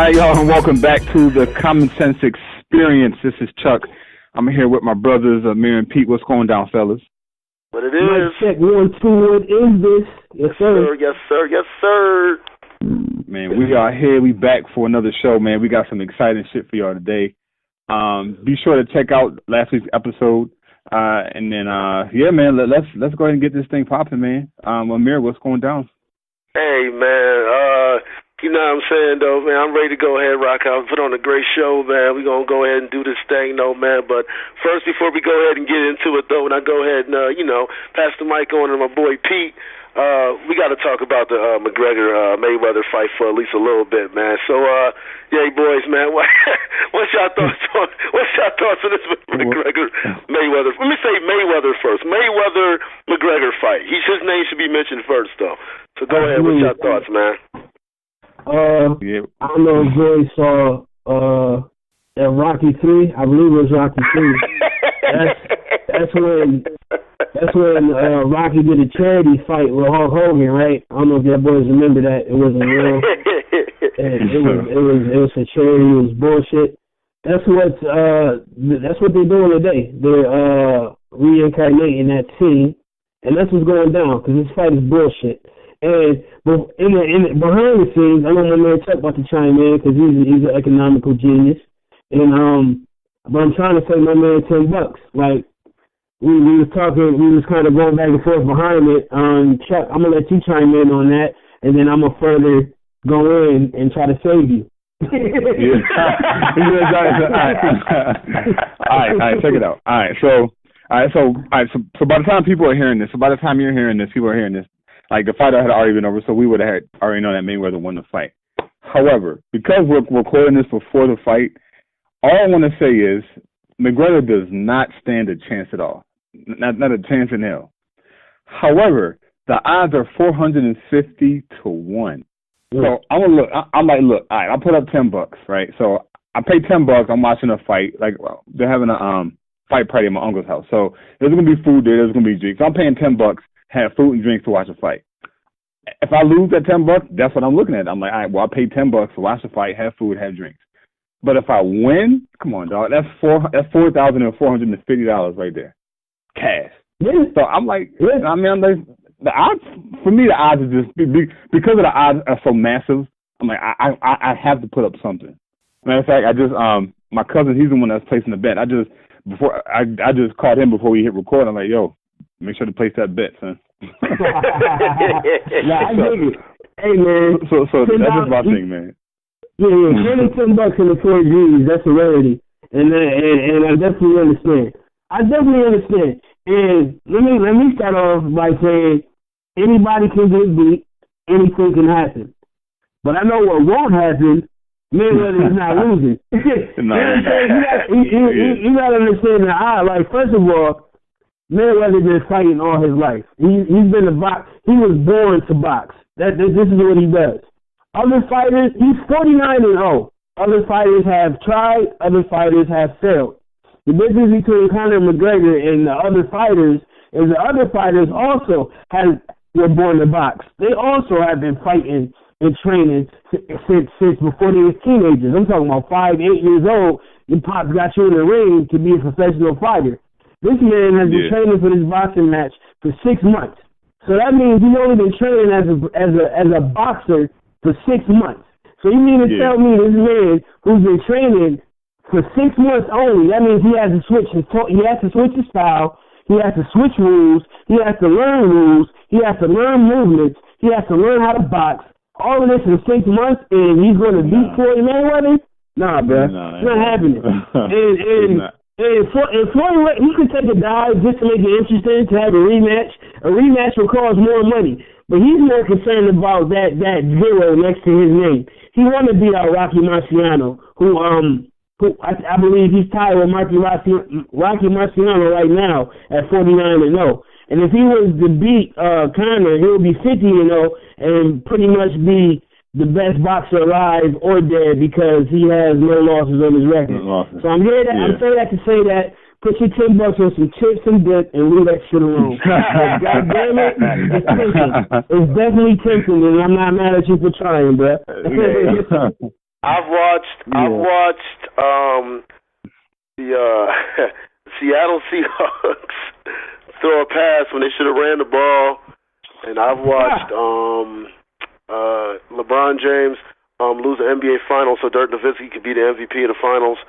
right, y'all, and welcome back to the Common Sense Experience. This is Chuck. I'm here with my brothers, Amir and Pete. What's going down, fellas? What it is? Check 1, 2. What is this? Yes, sir. Yes, sir. Yes, sir. Man, we are here. We back for another show, man. We got some exciting shit for y'all today. Be sure to check out last week's episode. And then, yeah, man, let's go ahead and get this thing popping, man. Amir, what's going down? Hey, man. You know what I'm saying, though, man. I'm ready to go ahead and rock out, put on a great show, man. We're going to go ahead and do this thing, though, man. But first, before we go ahead and get into it, though, and I go ahead and, pass the mic on to my boy Pete, we got to talk about the McGregor-Mayweather fight for at least a little bit, man. So, yeah, boys, man, what's y'all thoughts on this McGregor-Mayweather? Let me say Mayweather first. Mayweather-McGregor fight. His name should be mentioned first, though. So go ahead. What's y'all thoughts, man? I don't know if Joey saw that Rocky 3. I believe it was Rocky 3. That's when Rocky did a charity fight with Hulk Hogan, right? I don't know if y'all boys remember that. It wasn't real. It was for charity. It was bullshit. That's what they're doing today. They're reincarnating that team, and that's what's going down because this fight is bullshit. And behind the scenes, I know my man Chuck about to chime in because he's an economical genius. And but I'm trying to save my man $10. Like we was talking, we was kind of going back and forth behind it. Chuck, I'm gonna let you chime in on that, and then I'm gonna further go in and try to save you. All right, check it out. All right, so by the time people are hearing this, by the time you're hearing this, people are hearing this. Like, the fight had already been over, so we would have already known that Mayweather won the fight. However, because we're recording this before the fight, all I want to say is McGregor does not stand a chance at all. Not a chance in hell. However, the odds are 450 to 1. So I'm gonna look. I'm like, look, all right, I'll put up $10, right? So I pay $10. I'm watching a fight. Like, well, they're having a fight party at my uncle's house. So there's gonna be food there. There's gonna be drinks. So I'm paying $10. Have food and drinks to watch a fight. If I lose that $10, that's what I'm looking at. I'm like, all right, well, I paid $10 to watch the fight, have food, have drinks. But if I win, come on, dog, that's $4,450 right there, cash. Yeah. So I'm like, I mean, I'm like, the odds for me, the odds are just because of the odds are so massive. I'm like, I have to put up something. Matter of fact, I just my cousin, he's the one that's placing the bet. I just called him before we hit record. I'm like, yo, make sure to place that bet, son. Yeah, I dig it. Hey, man. So that's just my thing, man. Yeah, $10 in the 4 G's, that's a rarity. And I definitely understand. And let me start off by saying anybody can get beat, anything can happen. But I know what won't happen. Mayweather is not losing. You gotta understand the eye. Like, first of all, Mayweather been fighting all his life. He's been a box. He was born to box. This is what he does. Other fighters, he's 49-0. Other fighters have tried. Other fighters have failed. The difference between Conor McGregor and the other fighters is the other fighters also were born to box. They also have been fighting and training since before they were teenagers. I'm talking about 5, 8 years old. Your pops got you in the ring to be a professional fighter. This man has been training for this boxing match for 6 months. So that means he's only been training as a boxer for 6 months. So you mean to tell me this man who's been training for 6 months only, that means he has to switch his style, he has to switch rules, he has to learn rules, he has to learn movements, he has to learn how to box. All of this in 6 months, and he's going to beat Floyd Mayweather? Nah, bro. It's not happening. And Floyd, he could take a dive just to make it interesting, to have a rematch. A rematch will cost more money. But he's more concerned about that zero next to his name. He wanted to beat out Rocky Marciano, who I believe he's tied with Rocky Marciano right now at 49-0. And if he was to beat Conor, he would be 50-0 and pretty much be the best boxer alive or dead because he has no losses on his record. So I'm here. I'm saying that to say that put your $10 on some chips and dip and leave that shit alone. God damn it, it's tempting. It's definitely tempting, and I'm not mad at you for trying, bro. I've watched the Seattle Seahawks throw a pass when they should have ran the ball, and I've watched LeBron James lose the NBA Finals so Dirk Nowitzki could be the MVP of the Finals.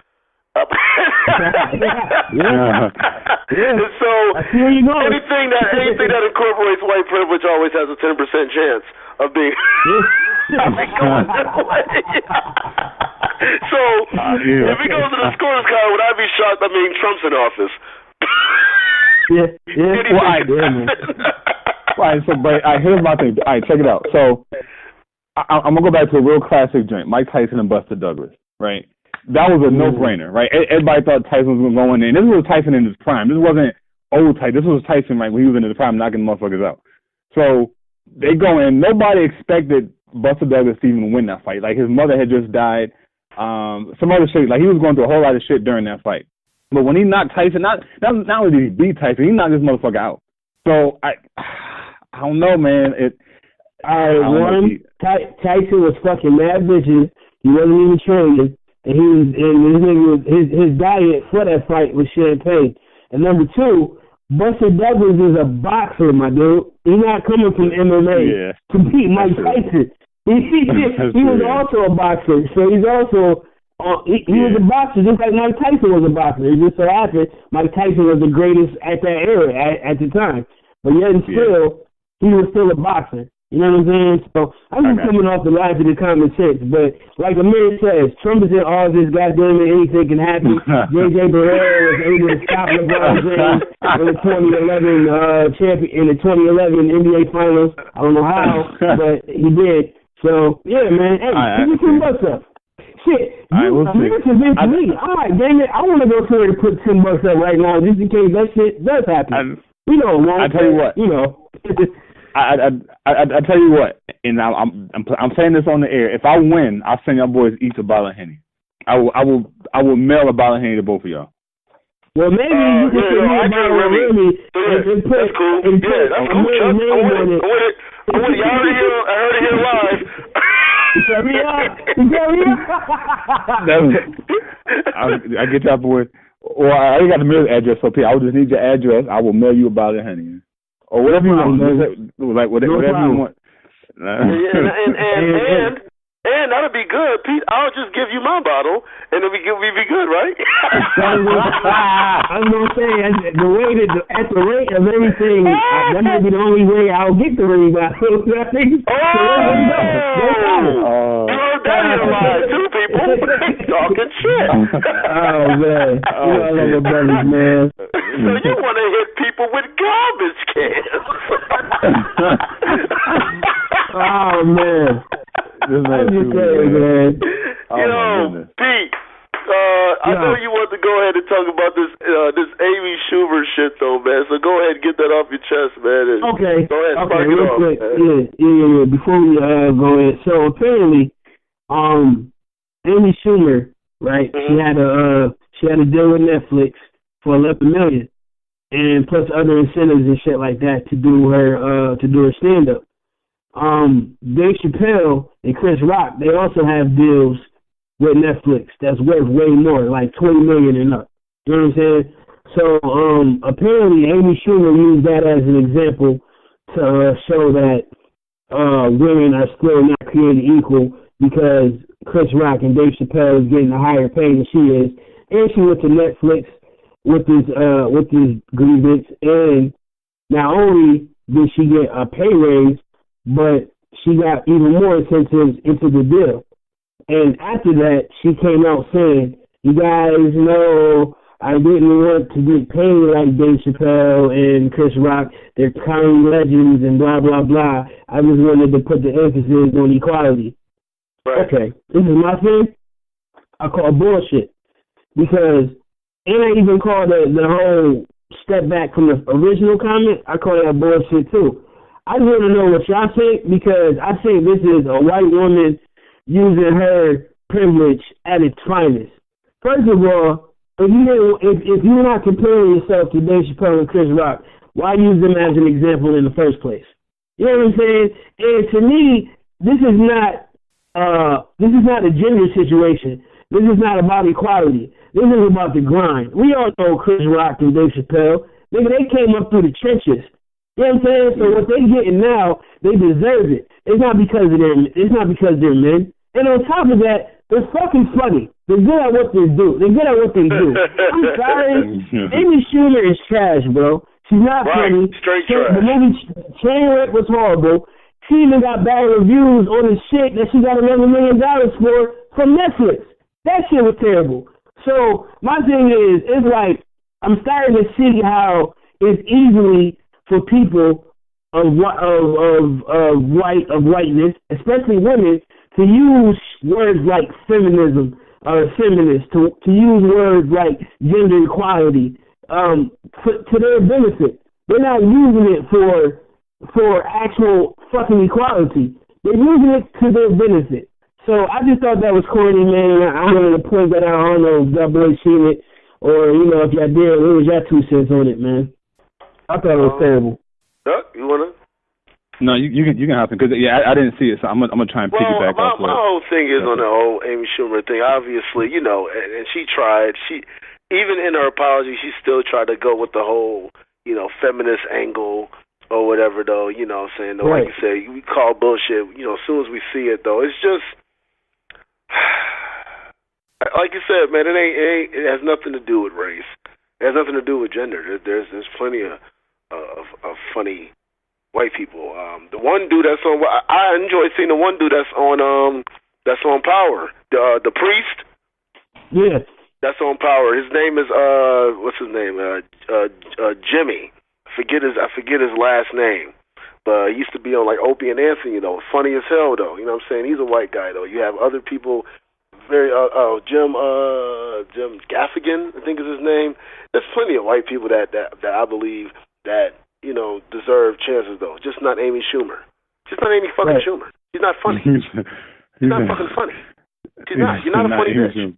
Yeah. So anything that incorporates white privilege always has a 10% chance of being going that way. So if he goes to the scores card, would I be shocked? I mean, Trump's in office. Right. So, but here's my thing. All right, check it out. So I'm gonna go back to a real classic joint: Mike Tyson and Buster Douglas. Right. That was a no-brainer, right? Everybody thought Tyson was going to go in there. And this was Tyson in his prime. This wasn't old Tyson. This was Tyson, right, when he was in his prime, knocking motherfuckers out. So they go in. Nobody expected Buster Douglas to even win that fight. Like, his mother had just died. Some other shit. Like, he was going through a whole lot of shit during that fight. But when he knocked Tyson, not only did he beat Tyson, he knocked this motherfucker out. So, I don't know, man. Tyson was fucking mad bitches. He wasn't even training. And his diet for that fight was champagne. And number two, Buster Douglas is a boxer, my dude. He's not coming from MMA to beat Mike Tyson. He was also a boxer, so he's also he was a boxer just like Mike Tyson was a boxer. It just so happened Mike Tyson was the greatest at that era at the time, but yet and still he was still a boxer. You know what I'm saying? So I'm just coming off the lines of the common sense. But like Amir says, Trump is in all this goddamn anything can happen. J.J. Barrera was able to stop LeBron James in the 2011 in the 2011 NBA Finals. I don't know how, but he did. So yeah, man. Hey, give me $10 up. Shit, Amir convinced me. I'm like, damn it, I want to go somewhere to put $10 up right now just in case that shit does happen. We know it won't. I tell you what. You know. I tell you what, and I'm saying this on the air. If I win, I'll send y'all boys each a bottle of Henny. I will mail a bottle of Henny to both of y'all. Well, maybe you can send me a bottle of Henny and put that's cool. And put that's cool. I want it. Y'all already here. I heard it here live. I get y'all boys. Or I already got the mail address, so I will just need your address. I will mail you a bottle of Henny. Or whatever you want, like whatever you want. And that'll be good, Pete. I'll just give you my bottle, and it'll be good, right? I'm gonna say at the rate of everything, that might be the only way I'll get the ring bottle. You heard that in live too, people. Talking shit. Oh man, you know I love my brothers, man. So you want to hit people with garbage cans? Oh man. I'm just saying, man. Pete, I know you want to go ahead and talk about this Amy Schumer shit, though, man. So go ahead and get that off your chest, man. Okay. Go ahead, okay, real off, quick. Yeah. Before we go in, so apparently, Amy Schumer, right? Mm-hmm. She had a deal with Netflix for $11 million, and plus other incentives and shit like that to do her stand up. Dave Chappelle and Chris Rock, they also have deals with Netflix that's worth way more, like $20 million and up. You know what I'm saying? So apparently Amy Schumer used that as an example to show that women are still not created equal because Chris Rock and Dave Chappelle is getting a higher pay than she is, and she went to Netflix with this grievance, and not only did she get a pay raise, but she got even more incentives into the deal. And after that, she came out saying, you guys know I didn't want to get paid like Dave Chappelle and Chris Rock. They're kind legends and blah, blah, blah. I just wanted to put the emphasis on equality. Right. Okay, this is my thing. I call bullshit. Because, and I even call the whole step back from the original comment, I call that bullshit too. I just want to know what y'all think, because I think this is a white woman using her privilege at its finest. First of all, if you're not comparing yourself to Dave Chappelle and Chris Rock, why use them as an example in the first place? You know what I'm saying? And to me, this is not this is not a gender situation. This is not about equality. This is about the grind. We all know Chris Rock and Dave Chappelle. Nigga, they came up through the trenches. You know what I'm saying? So what they getting now, they deserve it. It's not because they're men. And on top of that, they're fucking funny. They're good at what they do. I'm sorry. Amy Schumer is trash, bro. She's not funny. Straight trash. The movie Trainwreck was horrible. She even got bad reviews on the shit that she got $11 million for from Netflix. That shit was terrible. So my thing is, it's like I'm starting to see how it's easily for people of whiteness, especially women, to use words like feminism or feminist, to use words like gender equality to their benefit. They're not using it for actual fucking equality. They're using it to their benefit. So I just thought that was corny, man. I wanted to point that out. I don't know if y'all boys seen it or, you know, if y'all did, what was your 2 cents on it, man? I thought it was terrible. You want to? No, you can hop in because I didn't see it, so I'm gonna try and piggyback off. My whole thing is on the whole Amy Schumer thing. Obviously, you know, and she tried. She even in her apology, she still tried to go with the whole, you know, feminist angle or whatever. Though, you know, what I'm saying, though, right. Like you say, we call bullshit. You know, as soon as we see it, though, it's just like you said, man. It has nothing to do with race. It has nothing to do with gender. There's plenty of funny white people. The one dude that's on, I enjoy seeing the one dude that's on Power, the priest. Yeah, that's on Power. His name is what's his name? Jimmy. I forget his last name, but he used to be on like Opie and Anthony. You know, funny as hell though. You know what I'm saying? He's a white guy though. You have other people. Jim Gaffigan, I think is his name. There's plenty of white people that I believe that, you know, deserve chances though. Just not Amy Schumer. Just not Amy fucking Schumer. She's not funny. She's not fucking funny. She's not. You're not a funny bitch.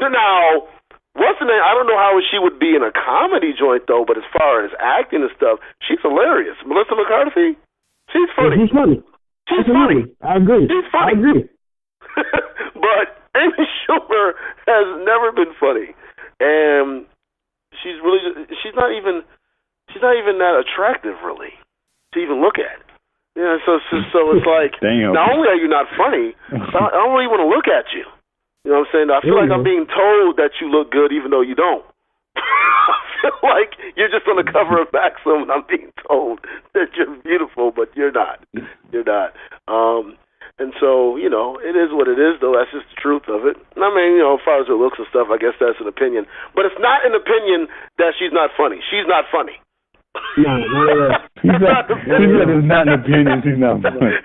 Now, what's the name? I don't know how she would be in a comedy joint though, but as far as acting and stuff, she's hilarious. Melissa McCarthy, she's funny. She's funny. She's funny. I agree. She's funny. I agree. But Amy Schumer has never been funny, and she's not even that attractive really to even look at. Yeah, so it's like, damn. Not only are you not funny, I don't really want to look at you. You know what I'm saying? I feel like I'm being told that you look good even though you don't. I feel like you're just on the cover of Maxim and I'm being told that you're beautiful, but you're not. You're not. And so, you know, it is what it is, though. That's just the truth of it. And I mean, you know, as far as her looks and stuff, I guess that's an opinion. But it's not an opinion that she's not funny. She's not funny. No. He said it's not an opinion. She's not funny.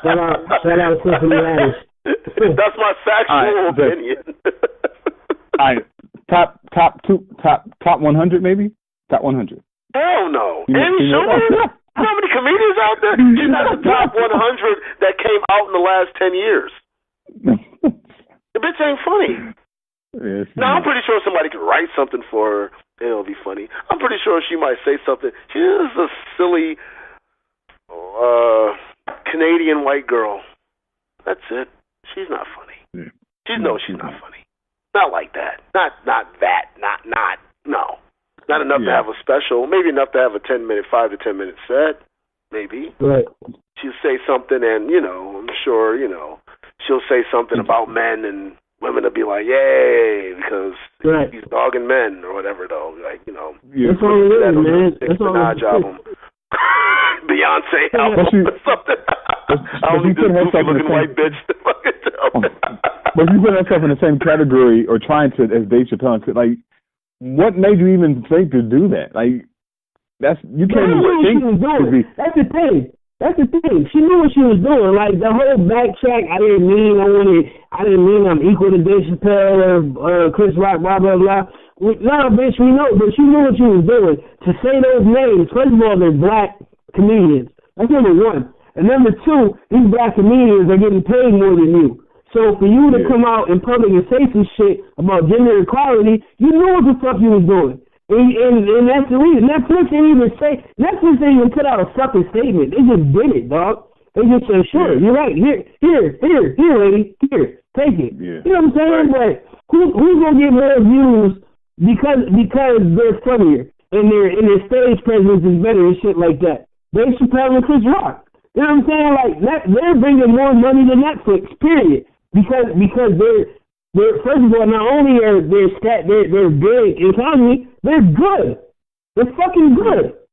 Shout out to Tiffany Haddish. That's my factual opinion. All right, top 100 maybe? Top 100. Hell no. Amy Schumer? You know how many comedians out there? She's not the top 100 that came out in the last 10 years. The bitch ain't funny. Yes, now, I'm pretty sure somebody could write something for her and it'll be funny. I'm pretty sure she might say something. She is a silly Canadian white girl. That's it. She's not funny. Yeah. She's not funny. Not like that. Not that. No. Not enough to have a special. Maybe enough to have a 5 to 10 minute set. Maybe. Right. She'll say something, and you know, I'm sure, you know, she'll say something about men, and women will be like, "Yay!" because he's dogging men or whatever. Though, like, you know, that's all it is, man. That's all Minaj album, Beyonce album, or something. I only this goofy-looking white bitch. But you put herself in the same category or trying to as Dave Chappelle, like. What made you even think to do that? Like, you can't even think to be. That's the thing. She knew what she was doing. Like the whole backtrack. I didn't mean I'm equal to Dave Chappelle or Chris Rock. Blah blah blah. No, bitch, we know, but she knew what she was doing. To say those names, first of all, they're black comedians. That's number one. And number two, these black comedians are getting paid more than you. So for you to come out in public and say some shit about gender equality, you knew what the fuck you was doing. And that's the reason. Netflix didn't even put out a fucking statement. They just did it, dog. They just say, sure, you're right. Here, lady, here, take it. Yeah. You know what I'm saying? But who's gonna get more views because they're funnier and their stage presence is better and shit like that? Dave Chappelle and Chris Rock. You know what I'm saying? Like they're bringing more money than Netflix. Period. Because they're first of all, not only are they're big in comedy, they're good. They're fucking good.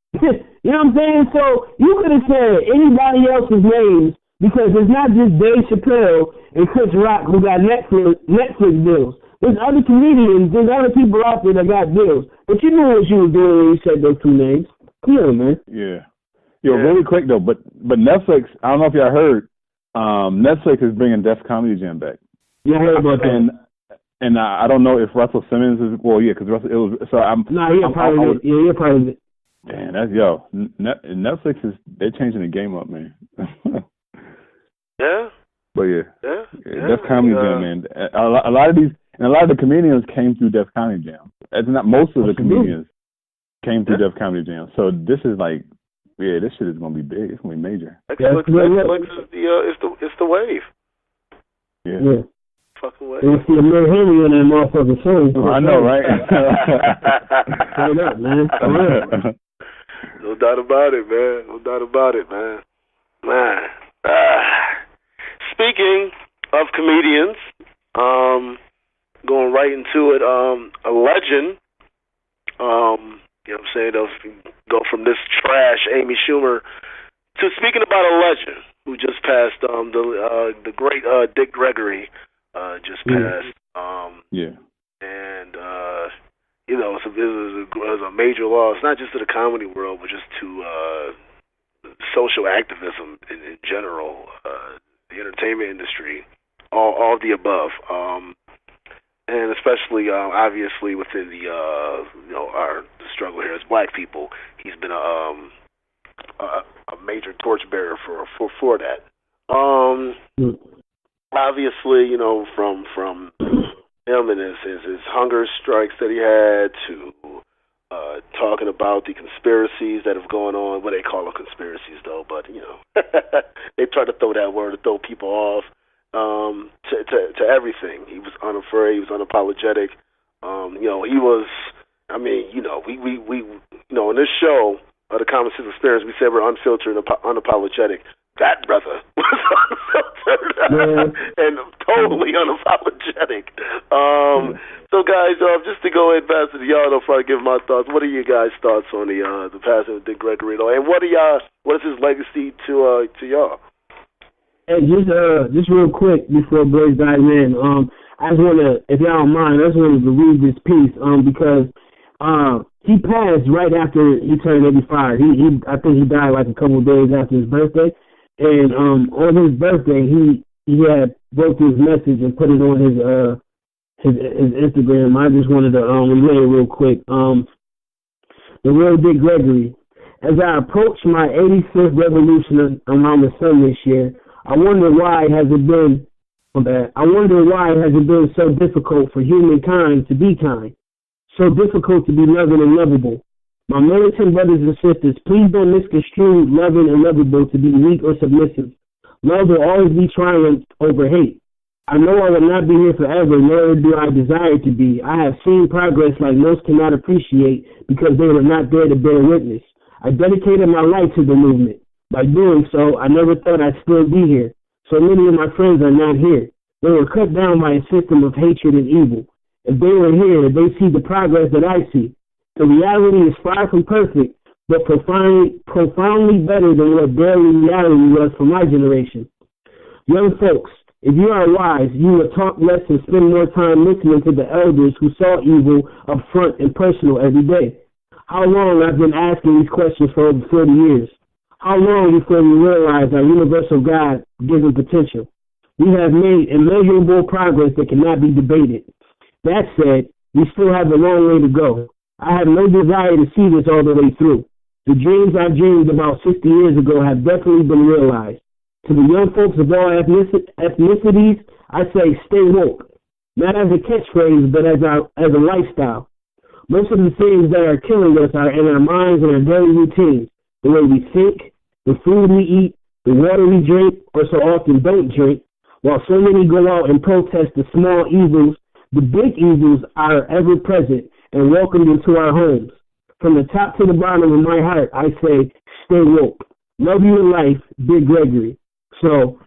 You know what I'm saying? So you could have said anybody else's names because it's not just Dave Chappelle and Chris Rock who got Netflix deals. There's other comedians, there's other people out there that got deals. But you knew what you were doing when you said those two names. Come on, man. Yeah. Really quick though, but Netflix, I don't know if y'all heard, Netflix is bringing Def Comedy Jam back. Yeah, I heard about that. And I don't know if Russell Simmons is, because Russell, it was, so I'm. Nah, you're part of it. Yeah, you're part of it. Man, that's, Netflix they're changing the game up, man. Yeah. But Def Comedy Jam, man. A lot of the comedians came through Def Comedy Jam. That's not most of the comedians came through Def Comedy Jam. So this is like, this shit is gonna be big. It's gonna be major. Netflix is the wave. Yeah. Fucking wave. You see a Mary Henry on that motherfucking show. I know, right? Straight up, man. No doubt about it, man. No doubt about it, man. Speaking of comedians, going right into it, a legend, you know what I'm saying, they'll go from this trash Amy Schumer to speaking about a legend who just passed, the great Dick Gregory just passed. And, you know, it was a major loss, not just to the comedy world, but just to social activism in general, the entertainment industry, all of the above, and especially obviously within the our struggle here as Black people. He's been a major torchbearer for that. Obviously, you know, from him and his hunger strikes that he had to talking about the conspiracies that have gone on. Well, they call them conspiracies, though, but, you know, they try to throw that word to throw people off, to everything. He was unafraid. He was unapologetic. You know, he was, I mean, you know, we you know, in this show, the Common Sense Experience, we said we're unfiltered and unapologetic. That brother was unfiltered and totally unapologetic. So, guys, just to go ahead and pass it to y'all, before I give my thoughts, what are you guys' thoughts on the passing of Dick Gregory, and what is his legacy to y'all? Hey, just real quick before Blaze dives in, I just want to, if y'all don't mind, I just wanted to read this piece because he passed right after he turned 85. I think he died like a couple of days after his birthday. And on his birthday, he had wrote his message and put it on his Instagram. I just wanted to relay it real quick. The real Dick Gregory. As I approach my 85th revolution around the sun this year, I wonder why has it been so difficult for humankind to be kind, so difficult to be loving and lovable. My militant brothers and sisters, please don't misconstrue loving and lovable to be weak or submissive. Love will always be triumphed over hate. I know I will not be here forever, nor do I desire to be. I have seen progress like most cannot appreciate because they were not there to bear witness. I dedicated my life to the movement. By doing so, I never thought I'd still be here. So many of my friends are not here. They were cut down by a system of hatred and evil. If they were here, they see the progress that I see. The reality is far from perfect, but profoundly better than what daily reality was for my generation. Young folks, if you are wise, you will talk less and spend more time listening to the elders who saw evil up front and personal every day. How long I've been asking these questions for over 40 years. How long before we realize our universal God given potential? We have made immeasurable progress that cannot be debated. That said, we still have a long way to go. I have no desire to see this all the way through. The dreams I dreamed about 60 years ago have definitely been realized. To the young folks of all ethnicities, I say stay woke. Not as a catchphrase, but as a lifestyle. Most of the things that are killing us are in our minds and our daily routines. The way we think, the food we eat, the water we drink or so often don't drink, while so many go out and protest the small evils, the big evils are ever present and welcomed into our homes. From the top to the bottom of my heart, I say, stay woke. Love you in life, Big Gregory. So,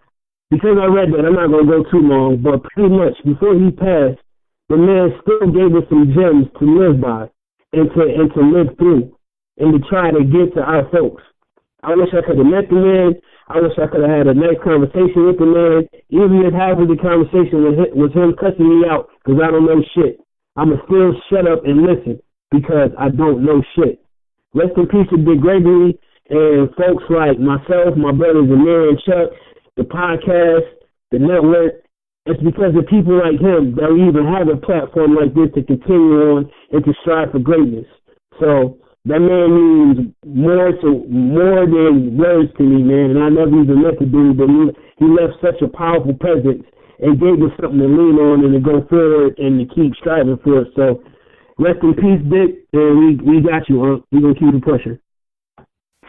because I read that, I'm not going to go too long, but pretty much before he passed, the man still gave us some gems to live by and to live through and to try to get to our folks. I wish I could have met the man. I wish I could have had a nice conversation with the man, even if half of the conversation was him cussing me out because I don't know shit. I'm going to still shut up and listen because I don't know shit. Rest in peace to Big Gregory and folks like myself, my brothers Amir and Chuck, the podcast, the network. It's because of people like him that we even have a platform like this to continue on and to strive for greatness. So that man means more than words to me, man. And I never even met the dude, but he left such a powerful presence and gave us something to lean on and to go forward and to keep striving for it. So rest in peace, Dick, and we got you, huh? We're going to keep it pushing.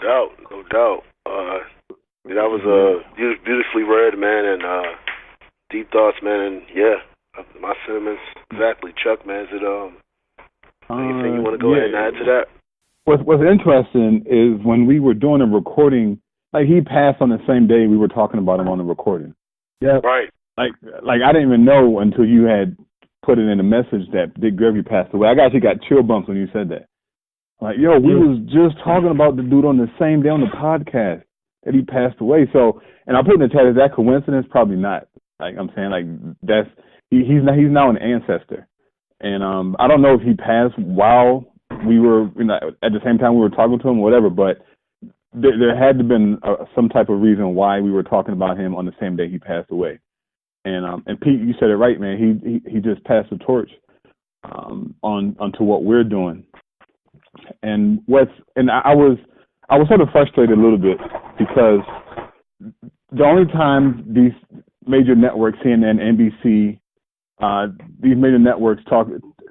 No doubt. That was beautifully read, man, and deep thoughts, man, and yeah, my sentiments exactly. Chuck, man, is it anything you want to go ahead and add to that? What's interesting is when we were doing a recording, like he passed on the same day we were talking about him on the recording. Yeah, right. Like I didn't even know until you had put it in a message that Dick Gregory passed away. I actually got chill bumps when you said that. Like, yo, we was just talking about the dude on the same day on the podcast that he passed away. So, and I put in the chat, is that coincidence? Probably not. Like I'm saying, like that's he's now an ancestor, and I don't know if he passed while we were, at the same time we were talking to him, or whatever. But there had to have been some type of reason why we were talking about him on the same day he passed away. And Pete, you said it right, man. He just passed the torch onto what we're doing. And I was sort of frustrated a little bit because the only time these major networks, CNN, NBC, these major networks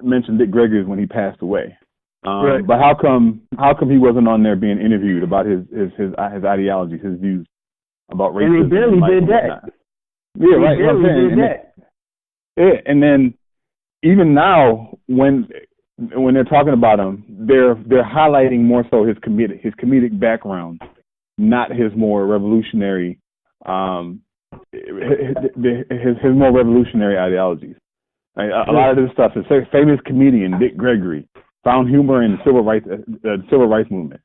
mentioned Dick Gregory is when he passed away. Right. But how come he wasn't on there being interviewed about his ideologies, his views about racism? And he barely did that. Yeah, right. And then even now, when they're talking about him, they're highlighting more so his comedic background, not his more revolutionary his more revolutionary ideologies. Like, a lot of this stuff is famous comedian Dick Gregory found humor in the civil rights movement,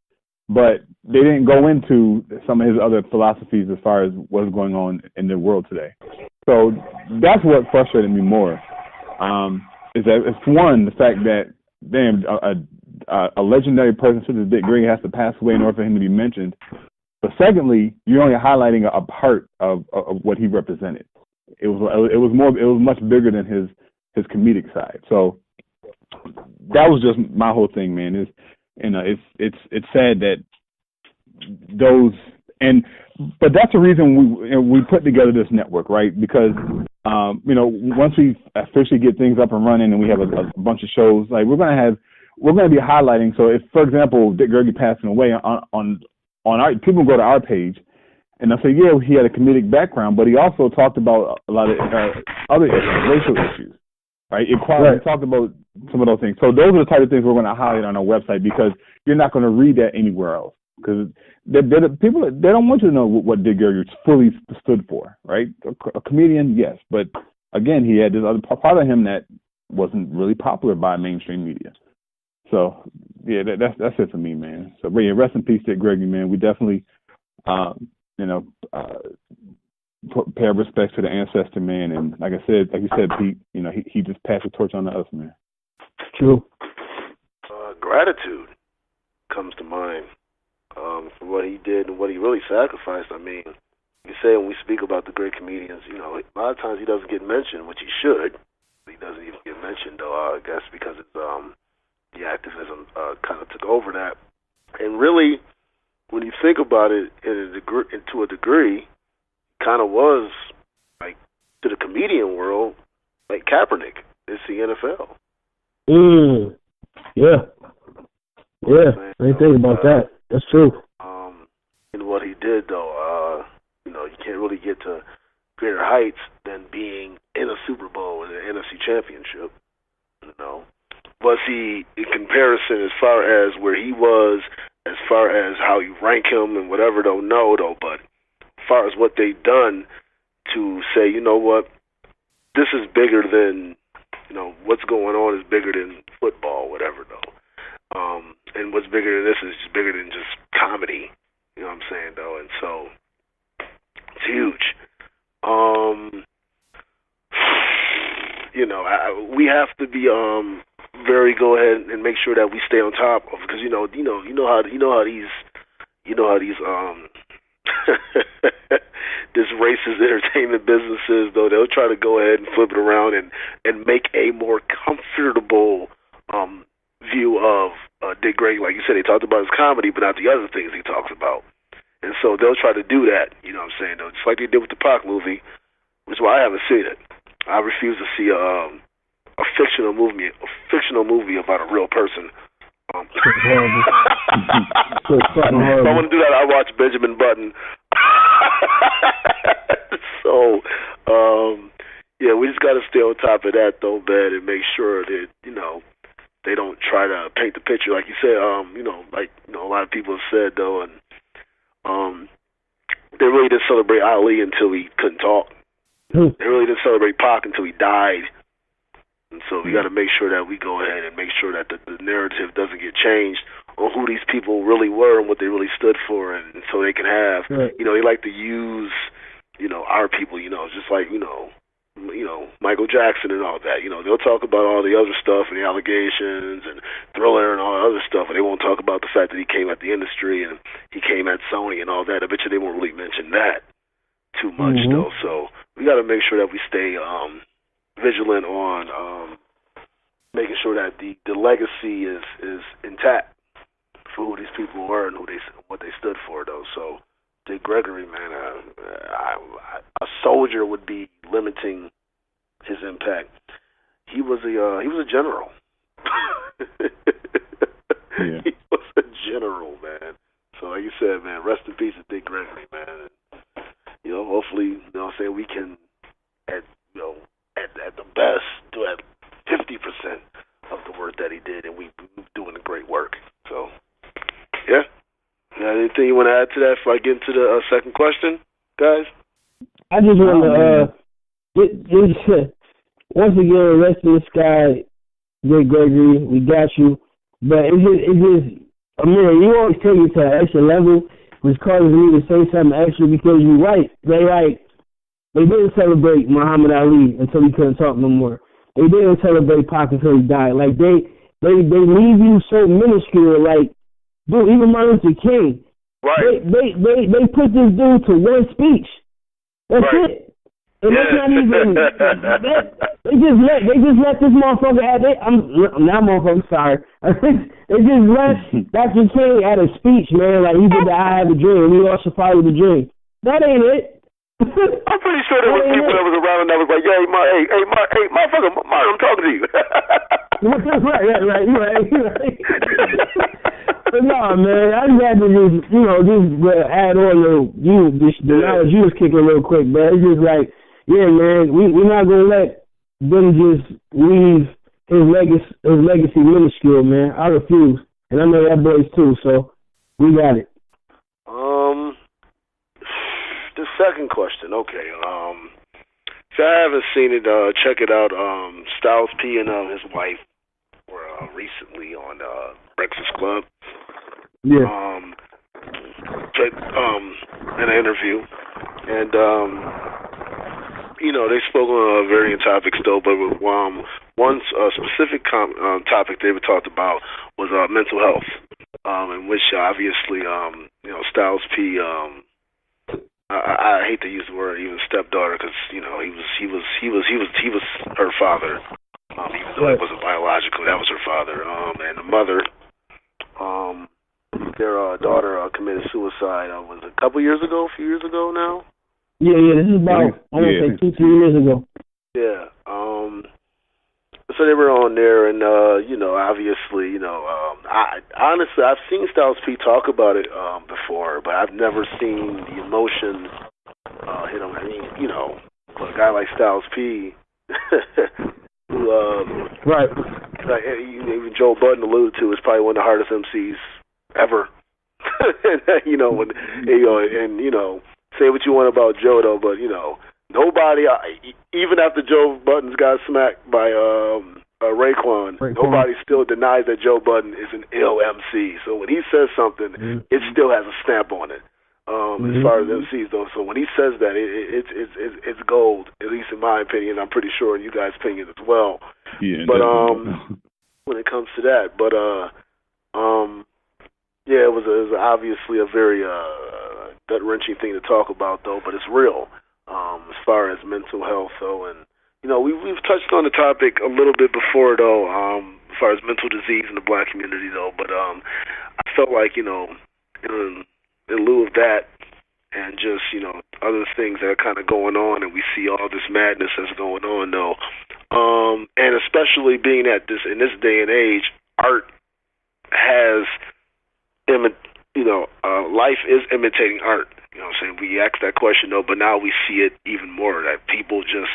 but they didn't go into some of his other philosophies as far as what's going on in the world today. So that's what frustrated me more. Is that it's one, the fact that a legendary person such as Dick Gregory has to pass away in order for him to be mentioned. But secondly, you're only highlighting a part of what he represented. It was much bigger than his comedic side. So that was just my whole thing, man. It's sad that but that's the reason we put together this network, right? Because once we officially get things up and running and we have a bunch of shows, like we're gonna be highlighting. So if, for example, Dick Gregory passing away on our, people go to our page and they'll say, yeah, he had a comedic background, but he also talked about a lot of other issues, racial issues, right? Equality. Right. He talked about some of those things. So those are the type of things we're going to highlight on our website because you're not going to read that anywhere else. Because people, they don't want you to know what Dick Gregory fully stood for, right? A comedian, yes, but again, he had this other part of him that wasn't really popular by mainstream media. So yeah, that's it for me, man. So yeah, rest in peace, Dick Gregory, man. We definitely, pay our respects to the ancestor, man. And like you said, Pete, he just passed the torch on to us, man. True. Gratitude comes to mind. For what he did and what he really sacrificed. I mean, you say when we speak about the great comedians, a lot of times he doesn't get mentioned, which he should. He doesn't even get mentioned, though, I guess, because it's, the activism kind of took over that. And really, when you think about it to a degree, kind of was, like, to the comedian world, like Kaepernick. It's the NFL. Yeah. Yeah, I didn't think about that. That's true. And what he did, though, you can't really get to greater heights than being in a Super Bowl and an NFC Championship. Was he, in comparison, as far as where he was, as far as how you rank him and whatever, don't know, though, but as far as what they've done to say, you know what, this is bigger than, what's going on is bigger than football, whatever, though. And what's bigger than this is just bigger than just comedy, you know what I'm saying, though, and so it's huge. We have to be very go ahead and make sure that we stay on top of, because you know how these this racist entertainment businesses, though, they'll try to go ahead and flip it around and make a more comfortable view of Dick Gregory. Like you said, they talked about his comedy, but not the other things he talks about. And so they'll try to do that, you know what I'm saying, though, just like they did with the Pac movie, which is why I haven't seen it. I refuse to see a fictional movie about a real person. If I want to do that, I watch Benjamin Button. So, we just got to stay on top of that, though, man, and make sure that, they don't try to paint the picture. Like you said, a lot of people have said, though, and they really didn't celebrate Ali until he couldn't talk. They really didn't celebrate Pac until he died. And so we got to make sure that we go ahead and make sure that the narrative doesn't get changed on who these people really were and what they really stood for, and so they can have, they like to use, our people, just like, Michael Jackson and all that. They'll talk about all the other stuff and the allegations and Thriller and all the other stuff, and they won't talk about the fact that he came at the industry and he came at Sony and all that. I bet you they won't really mention that too much, though. So we got to make sure that we stay vigilant on making sure that the legacy is intact for who these people were and what they stood for, though. So Dick Gregory, man, a soldier would be limiting his impact. He was a general. Yeah. He was a general, man. So like you said, man, rest in peace to Dick Gregory, man. Hopefully, we can at the best do at 50% of the work that he did, and we doing great work. So, yeah. Anything you want to add to that before I get into the second question, guys? I just want to once again, rest in the sky, Dick Gregory. We got you, but it's just you always take it to an extra level, which causes me to say something extra, because you're right. They didn't celebrate Muhammad Ali until he couldn't talk no more. They didn't celebrate Pac until he died. Like they leave you so minuscule. Like, dude, even Martin Luther King. Right. They put this dude to one speech. That's it. And that's not even. They just let this motherfucker at it. I'm sorry. They just let Dr. King at a speech, man. Like he did the I Have a Dream. We all should follow the dream. That ain't it. I'm pretty sure there was people that was around that was like, hey, motherfucker, Martin, I'm talking to you. Right. But no, man, I just had to just add on the knowledge you was kicking real quick, man. It's just like, yeah, man, we're not gonna let them just leave his legacy minuscule, man. I refuse, and I know that boys too. So we got it. The second question, okay. If I haven't seen it, check it out. Styles P and his wife were recently on Breakfast Club. Yeah. In an interview, and they spoke on varying topics though. But one specific topic they talked about was mental health, in which obviously Styles P. I hate to use the word even stepdaughter, because he was her father, even though it wasn't biological. That was her father, and the mother. Their daughter committed suicide. Was it a few years ago now? Yeah. This is about I want to say 2-3 years ago. Yeah. So they were on there, and obviously, honestly, I've seen Styles P talk about it before, but I've never seen the emotion hit him. I mean, you know, a guy like Styles P, who, right. like, even Joe Budden alluded to, is probably one of the hardest MCs ever. You know, when, you know, and you know, say what you want about Joe though, but you know, nobody, even after Joe Budden got smacked by Raekwon, nobody still denies that Joe Budden is an ill MC. So when he says something, it still has a stamp on it. As far as MCs though, so when he says that, it's gold. At least in my opinion, I'm pretty sure in you guys' opinion as well. Yeah, but when it comes to that, but yeah, it was obviously a very gut-wrenching thing to talk about though, but it's real as far as mental health though, and you know we've touched on the topic a little bit before though, as far as mental disease in the Black community though, but I felt like, you know, in lieu of that and just, you know, other things that are kind of going on, and we see all this madness that's going on though, and especially being at this in this day and age, art has life is imitating art. You know what I'm saying? We asked that question though, but now we see it even more, that people just,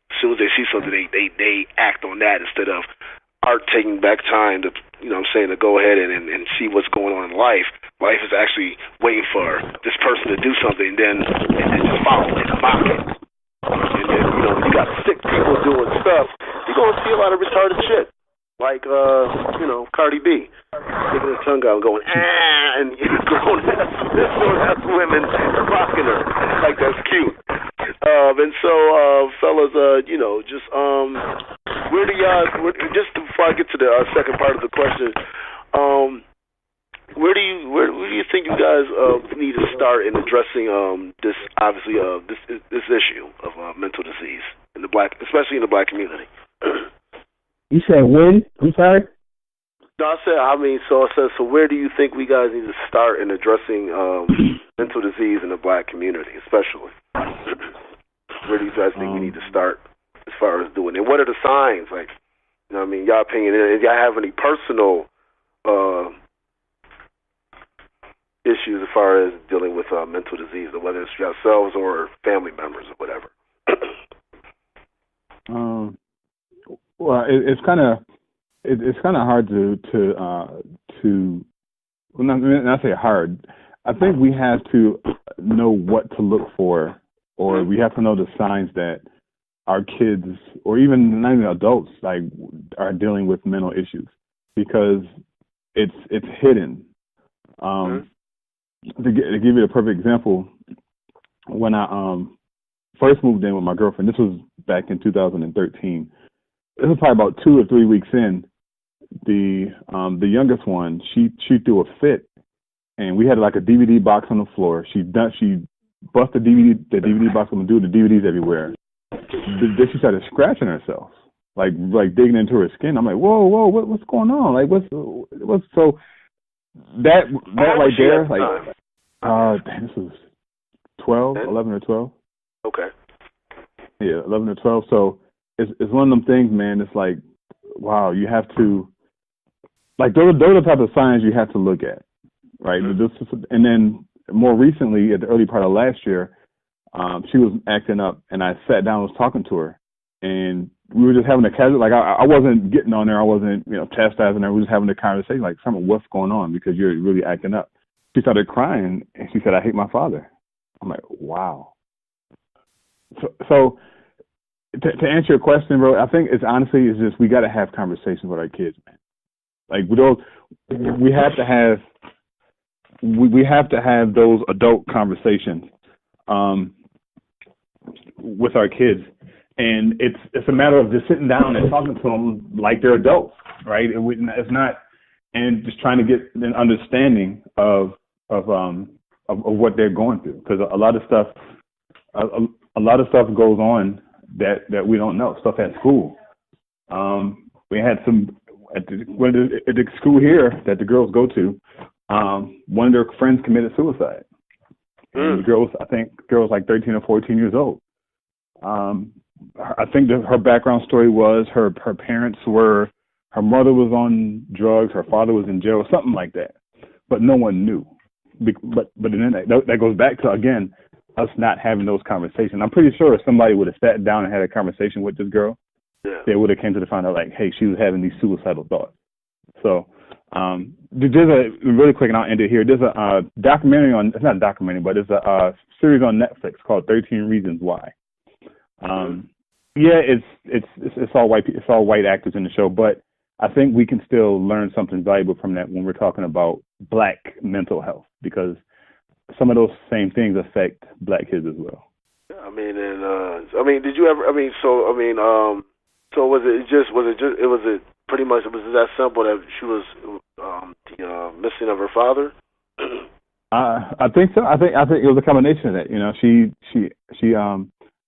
as soon as they see something, they act on that instead of art taking back time to, you know what I'm saying, to go ahead and see what's going on in life. Life is actually waiting for this person to do something and then just follow it and mock it. And then, you know, you got sick people doing stuff, you're going to see a lot of retarded shit. Like, you know, Cardi B, sticking her tongue out and going, and going after women, rocking her. Like, that's cute. And so, fellas, you know, just, where do y'all, just before I get to the second part of the question, where do you think you guys need to start in addressing this, obviously, this issue of mental disease in the especially in the Black community? You said when? I'm sorry? No, I said, so where do you think we guys need to start in addressing mental disease in the Black community, especially? Where do you guys think we need to start as far as doing it? What are the signs? Like, you know what I mean, y'all opinion, and if y'all have any personal issues as far as dealing with mental disease, or whether it's yourselves or family members or whatever. Well, it's kind of hard to well, not say hard. I think we have to know what to look for, or we have to know the signs that our kids, or even not even adults, like, are dealing with mental issues, because it's hidden. To give you a perfect example, when I first moved in with my girlfriend, this was back in 2013. This was probably about 2 or 3 weeks in. The youngest one, she threw a fit, and we had like a DVD box on the floor. She bust the DVD box on the DVDs everywhere. Then she started scratching herself, like digging into her skin. I'm like, whoa, what's going on? Like, what's so that right there, like, this was 11 or 12. Okay. Yeah, 11 or 12. So it's one of them things, man. It's like, wow, you have to, like, those are the type of signs you have to look at, right? And then more recently, at the early part of last year, she was acting up, and I sat down and was talking to her, and we were just having a casual, like, I wasn't getting on there, I wasn't, you know, chastising her. We were just having a conversation, like, Summer, what's going on? Because you're really acting up. She started crying, and she said, I hate my father. I'm like, wow. So to answer your question, bro, I think it's just we got to have conversations with our kids, man. Like, we have to have those adult conversations with our kids, and it's a matter of just sitting down and talking to them like they're adults, right? It's not, and just trying to get an understanding of what they're going through, because a lot of stuff goes on that we don't know. Stuff at school. We had some at the school here that the girls go to. One of their friends committed suicide. And the girls, I think, like 13 or 14 years old. I think that her background story was her parents were, her mother was on drugs, her father was in jail, something like that. But no one knew. But then that goes back to, again, us not having those conversations. I'm pretty sure if somebody would have sat down and had a conversation with this girl, they would have came to the find out like, hey, she was having these suicidal thoughts. So there's a really quick, and I'll end it here. There's a documentary on, it's not a documentary, but it's a series on Netflix called 13 Reasons Why. Yeah, it's all white actors in the show, but I think we can still learn something valuable from that when we're talking about Black mental health, because some of those same things affect Black kids as well. I mean, and did you ever? So was it pretty much it was that simple that she was the missing of her father? I think so. I think it was a combination of that. You know, she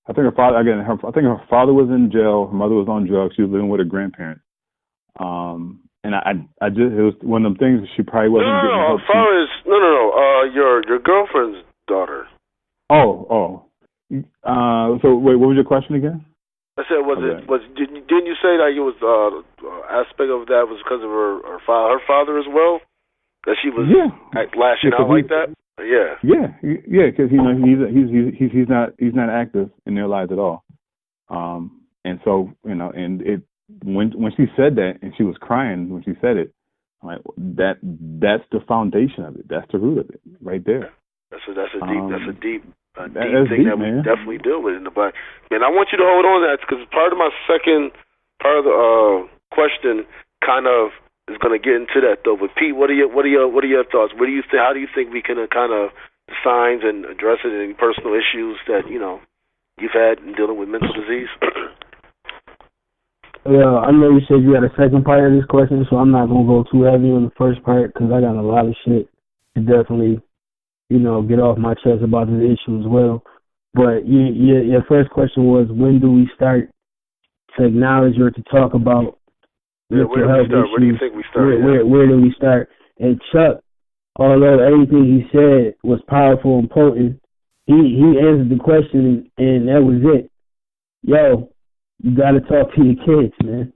I think her father her father was in jail. Her mother was on drugs. She was living with her grandparents. And I just, it was one of them things she probably wasn't getting help. Your girlfriend's daughter. So wait, what was your question again? I said, didn't you say that it was aspect of that was because of her father as well? That she was lashing out like that? Yeah, because he's not active in their lives at all. And so and it when she said that and she was crying when she said it, I'm like, that's the foundation of it. That's the root of it right there. That's a deep thing that we definitely deal with in the Black. Man, I want you to hold on to that because part of my second part of the question kind of is going to get into that though. But Pete, what are your thoughts? How do you think we can kind of the signs and address it, any personal issues that you've had in dealing with mental disease? Yeah, I know you said you had a second part of this question, so I'm not gonna go too heavy on the first part because I got a lot of shit to definitely get off my chest about this issue as well. But your first question was, when do we start to acknowledge or to talk about mental health issues? Where do you think we start? Where do we start? And Chuck, although everything he said was powerful and potent, he answered the question and that was it. Yo, you gotta talk to your kids, man.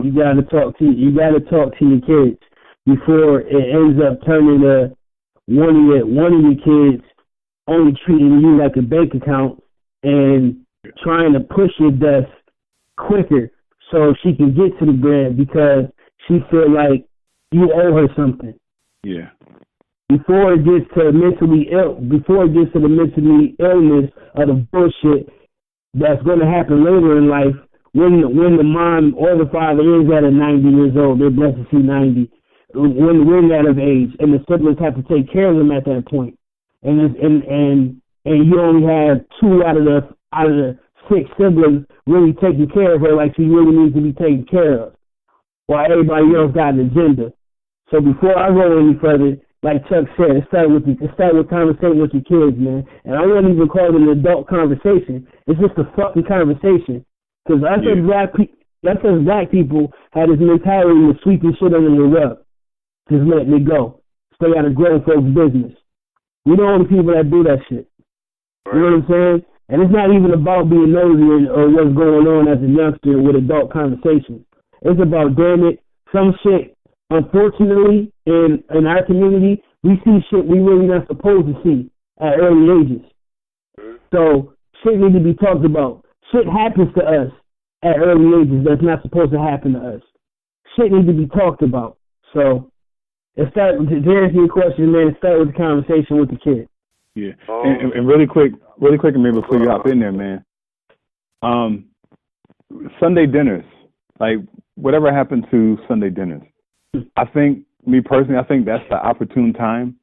You gotta talk to your kids before it ends up turning to one of your kids only treating you like a bank account and trying to push your death quicker so she can get to the bread because she feel like you owe her something. Yeah. Before it gets to the mentally illness of the bullshit that's going to happen later in life when the mom or the father is at 90 years old, they're blessed to see 90, when that of age, and the siblings have to take care of them at that point. And you only have 2 out of the 6 siblings really taking care of her like she really needs to be taken care of, while everybody else got an agenda. So before I go any further, like Chuck said, it start with conversating with your kids, man. And I wouldn't even call it an adult conversation. It's just a fucking conversation. Because us as black people had this mentality of sweeping shit under the rug, just letting it go, stay out of grown folks' business. We the only people that do that shit. You know what I'm saying? And it's not even about being nosy or what's going on as a youngster with adult conversations. It's about, damn it, some shit. Unfortunately, in our community, we see shit we really not supposed to see at early ages. So shit need to be talked about. Shit happens to us at early ages that's not supposed to happen to us. Shit need to be talked about. So to answer your question, man, start with the conversation with the kid. Yeah, and really quick, and maybe before you hop in there, man. Sunday dinners, like whatever happened to Sunday dinners. I think, me personally, that's the opportune time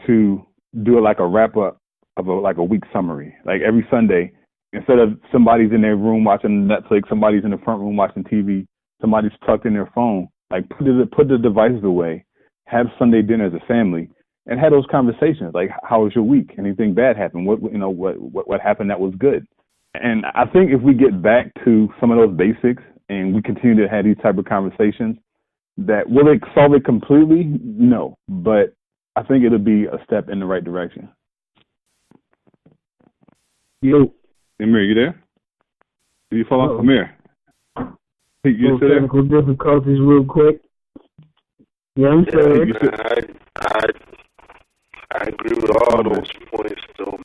to do it like a wrap up of a week summary. Like every Sunday, instead of somebody's in their room watching Netflix, somebody's in the front room watching TV, somebody's tucked in their phone. Like put the devices away, have Sunday dinner as a family, and have those conversations. Like, how was your week? Anything bad happen? What happened that was good? And I think if we get back to some of those basics and we continue to have these type of conversations, that will it solve it completely? No, but I think it'll be a step in the right direction. Yo, Amir, you there? Did you fall off? Amir, you still there? Technical difficulties, real quick. Yeah, I'm still there. I agree with all those points, though,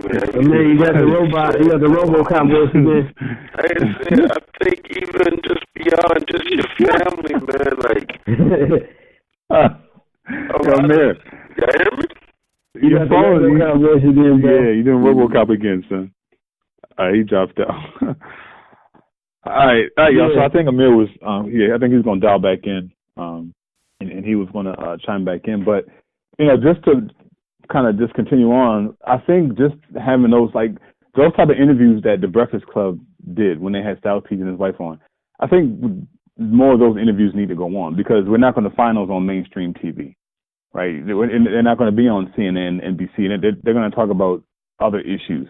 Man, you got the robot. You got the RoboCop voice again. I think even just beyond just your family, man. Like, man. You hear me? You got the RoboCop voice again, bro. Yeah, you doing RoboCop again, son. He dropped out. All right, y'all. So I think Amir was, I think he was going to dial back in, and he was going to chime back in. But, just to kind of just continue on, I think just having those type of interviews that the Breakfast Club did when they had Styles P and his wife on, I think more of those interviews need to go on because we're not going to find those on mainstream TV, right? They're not going to be on CNN, NBC, and they're going to talk about other issues.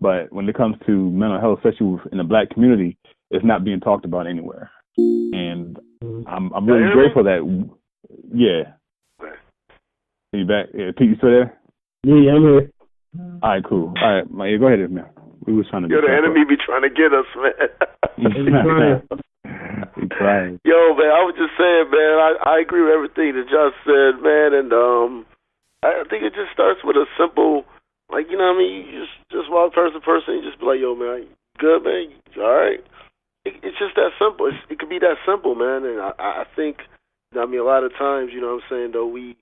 But when it comes to mental health, especially in the Black community, it's not being talked about anywhere. And I'm really grateful that, yeah. Are you back? Yeah, Pete, you still there? Yeah, I'm here. All right, cool. All right, Mike, go ahead, man. We was trying to. The enemy be trying to get us, man. He's trying. Yo, man, I was just saying, man, I agree with everything that Josh said, man, and I think it just starts with a simple, like, you know what I mean? You just walk person to person, you just be like, yo, man, you good, man? You all right? It's just that simple. It could be that simple, man, and I think, you know what I mean, a lot of times, you know what I'm saying, though, we've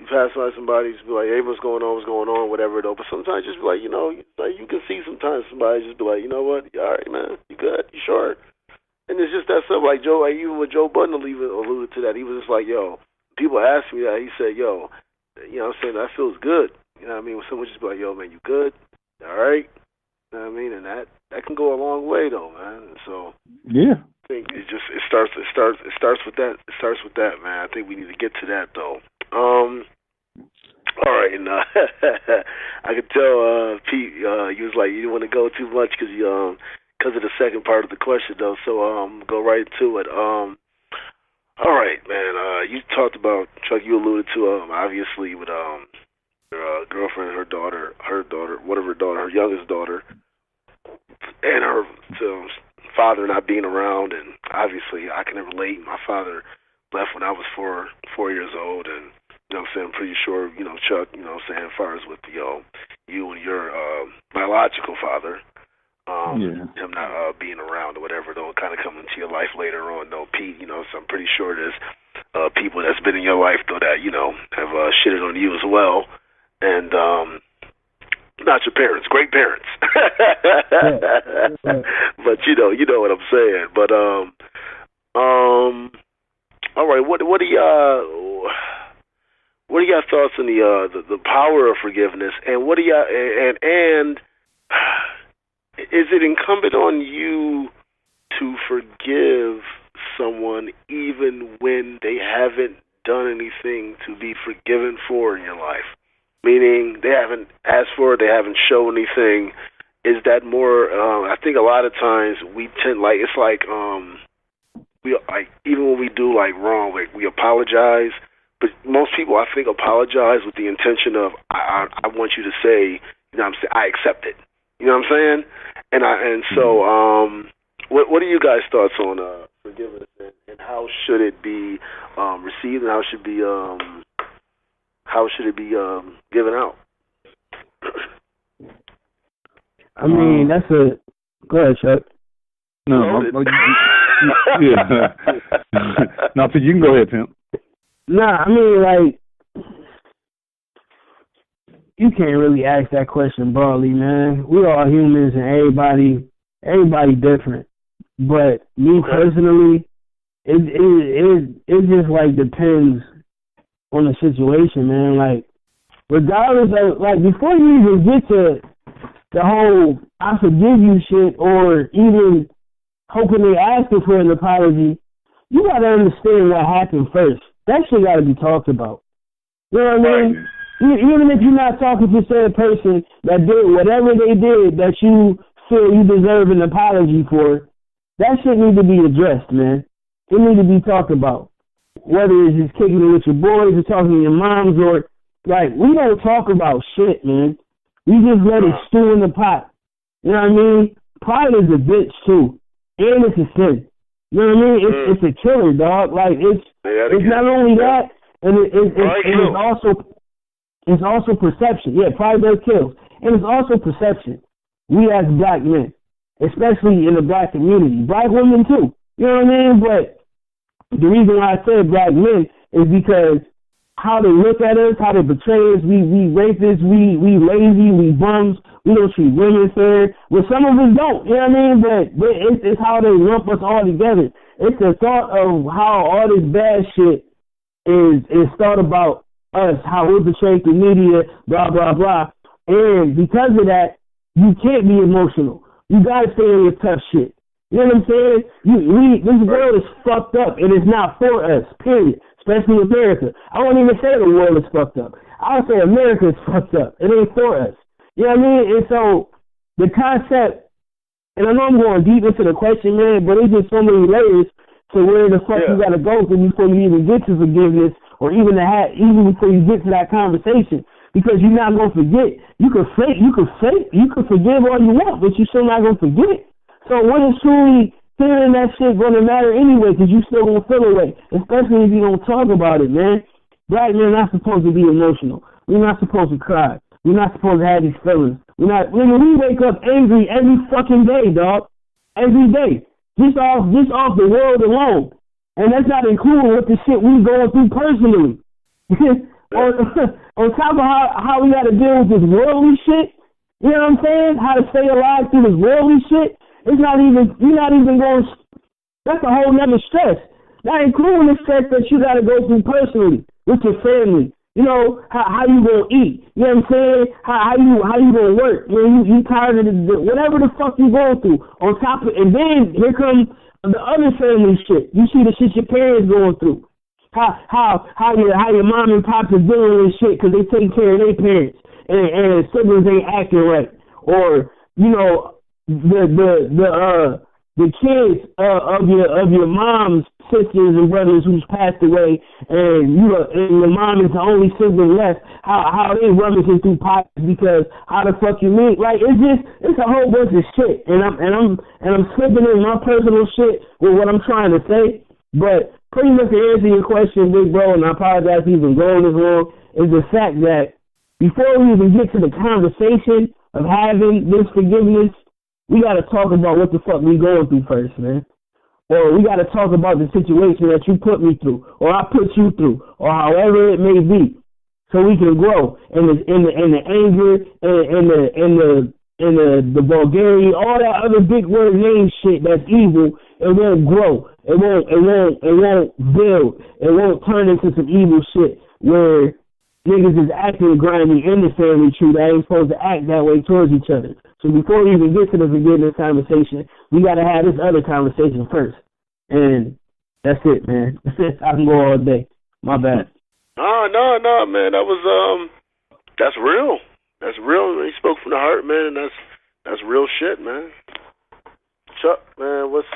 had somebody just be like, hey, what's going on, whatever, though. But sometimes just be like, like you can see sometimes somebody just be like, you know what, you all right, man? You good? You sure? And it's just that simple. Like Joe, like even with Joe Budden alluded to that. He was just like, yo, people ask me that. He said, yo, you know what I'm saying, that feels good. You know what I mean? When someone just be like, yo, man, you good? All right? You know what I mean? And that can go a long way, though, man. And so, yeah. I think it starts with that. It starts with that, man. I think we need to get to that, though. All right, and I could tell Pete, you was like you didn't want to go too much because of the second part of the question, though. So go right to it. All right, man. You talked about Chuck. You alluded to obviously with your girlfriend, her youngest daughter, and her father not being around, and obviously I can relate. My father left when I was four years old, and you know what I'm saying, I'm pretty sure, Chuck, you know what I'm saying, as far as with you and your biological father, him not being around or whatever, though, kind of coming into your life later on, though, Pete, so I'm pretty sure there's people that's been in your life, though, that, have shitted on you as well, and not your parents, great parents, but you know what I'm saying, but, all right, what are your thoughts on the power of forgiveness, and what are y'all and is it incumbent on you to forgive someone even when they haven't done anything to be forgiven for in your life? Meaning they haven't asked for it, they haven't shown anything. Is that more? I think a lot of times we tend we even when we do wrong, we apologize. But most people, I think, apologize with the intention of I want you to say, what I'm saying, I accept it. You know what I'm saying? So what are you guys' thoughts on forgiveness and how should it be received and how should it be given out? I mean, that's a go ahead, Chuck. No, yeah. No, you can go ahead, Pimp. Nah, I mean, you can't really ask that question broadly, man. We're all humans and everybody different. But me personally, it just depends on the situation, man. Regardless of before you even get to the whole I forgive you shit or even hoping they asking for an apology, you gotta understand what happened first. That shit got to be talked about. You know what I mean? Even if you're not talking to said person that did whatever they did that you feel you deserve an apology for, that shit need to be addressed, man. It need to be talked about. Whether it's just kicking it with your boys or talking to your moms or, we don't talk about shit, man. We just let it stew in the pot. You know what I mean? Pride is a bitch, too. And it's a sin. You know what I mean? It's a killer, dog. It's not only that, and it's it's also perception. Yeah, pride does kill. And it's also perception. We as black men, especially in the black community, black women too. You know what I mean? But the reason why I said black men is because how they look at us, how they betray us, we rapists, we lazy, we bums, we don't treat women fair. Well, some of us don't, you know what I mean? But it's how they lump us all together. It's the thought of how all this bad shit is thought about us, how we're betrayed through media, blah, blah, blah. And because of that, you can't be emotional. You gotta stay in your tough shit. You know what I'm saying? This world is fucked up, and it's not for us, period. Especially America. I won't even say the world is fucked up. I'll say America is fucked up. It ain't for us. You know what I mean? And so, the concept, and I know I'm going deep into the question, man, but there's just so many layers to where the fuck you gotta go through before you even get to forgiveness, or even before you get to that conversation. Because you're not gonna forget. You can forgive all you want, but you're still not gonna forget. So when is truly feeling that shit gonna matter anyway? Because you still gonna feel away, especially if you don't talk about it, man. Black men are not supposed to be emotional. We're not supposed to cry. We're not supposed to have these feelings. We wake up angry every fucking day, dog. Every day, just off the world alone, and that's not including what the shit we going through personally. On top of how we got to deal with this worldly shit, you know what I'm saying? How to stay alive through this worldly shit. You're not even going. That's a whole nother stress. Not including the stress that you got to go through personally with your family. You know how you gonna eat. You know what I'm saying? How you gonna work? You know, you tired of whatever the fuck you going through. On top of, and then here comes the other family shit. You see the shit your parents going through. How your mom and pop is dealing with shit because they take care of their parents and siblings ain't acting right, or you know the kids of your mom's sisters and brothers who's passed away, and your mom is the only sibling left. How they rummaging through pockets because how the fuck you mean? Like it's a whole bunch of shit, and I'm slipping in my personal shit with what I'm trying to say, but. Pretty much to answer your question, big bro, and I apologize for even going this long, is the fact that before we even get to the conversation of having this forgiveness, we got to talk about what the fuck we going through first, man. Or we got to talk about the situation that you put me through, or I put you through, or however it may be, so we can grow. And the anger and the vulgarity, all that other big word name shit that's evil, it won't grow. It won't build. It won't turn into some evil shit where niggas is acting grimy in the family tree that ain't supposed to act that way towards each other. So before we even get to the forgiveness conversation, we got to have this other conversation first. And that's it, man. I can go all day. My bad. No, man. That was that's real. That's real. He spoke from the heart, man, and that's real shit, man. Chuck, man, what's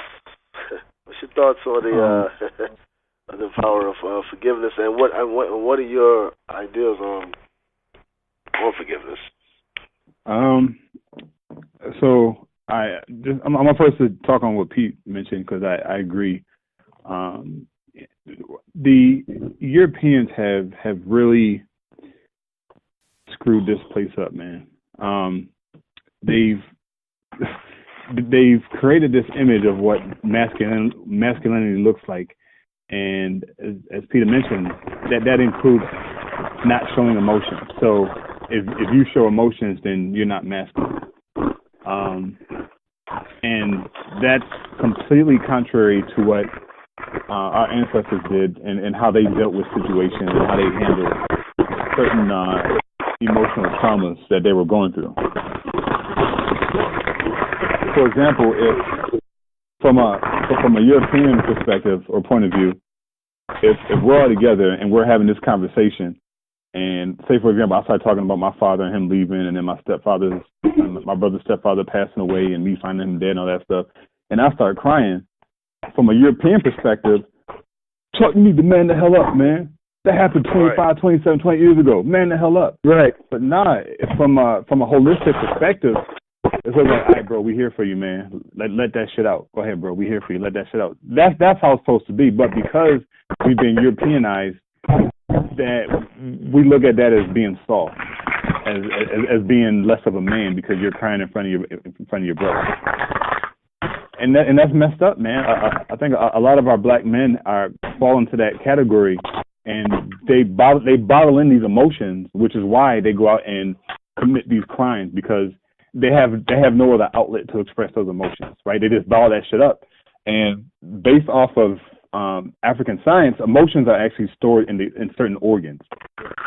your thoughts on the power of forgiveness, and what are your ideas on forgiveness? So I'm first to talk on what Pete mentioned because I agree. The Europeans have really screwed this place up, man. They've created this image of what masculinity looks like, and as Peter mentioned, that includes not showing emotion. So if you show emotions, then you're not masculine, and that's completely contrary to what our ancestors did and how they dealt with situations and how they handled certain emotional traumas that they were going through. For example, if from a European perspective or point of view, if we're all together and we're having this conversation, and say for example I start talking about my father and him leaving, and then my brother's stepfather passing away, and me finding him dead and all that stuff, and I start crying, from a European perspective, Chuck, you need to man the hell up, man. That happened 25, 27, 20 years ago. Man the hell up. Right. But from a holistic perspective, it's like, all right, bro, we here for you, man. Let that shit out. Go ahead, bro. We here for you. Let that shit out. That's how it's supposed to be. But because we've been Europeanized, that we look at that as being soft, as being less of a man because you're crying in front of your brother. And that's messed up, man. I think a lot of our black men fall into that category, and they bottle in these emotions, which is why they go out and commit these crimes, because they have no other outlet to express those emotions, right? They just bottle that shit up. And based off of African science, emotions are actually stored in certain organs.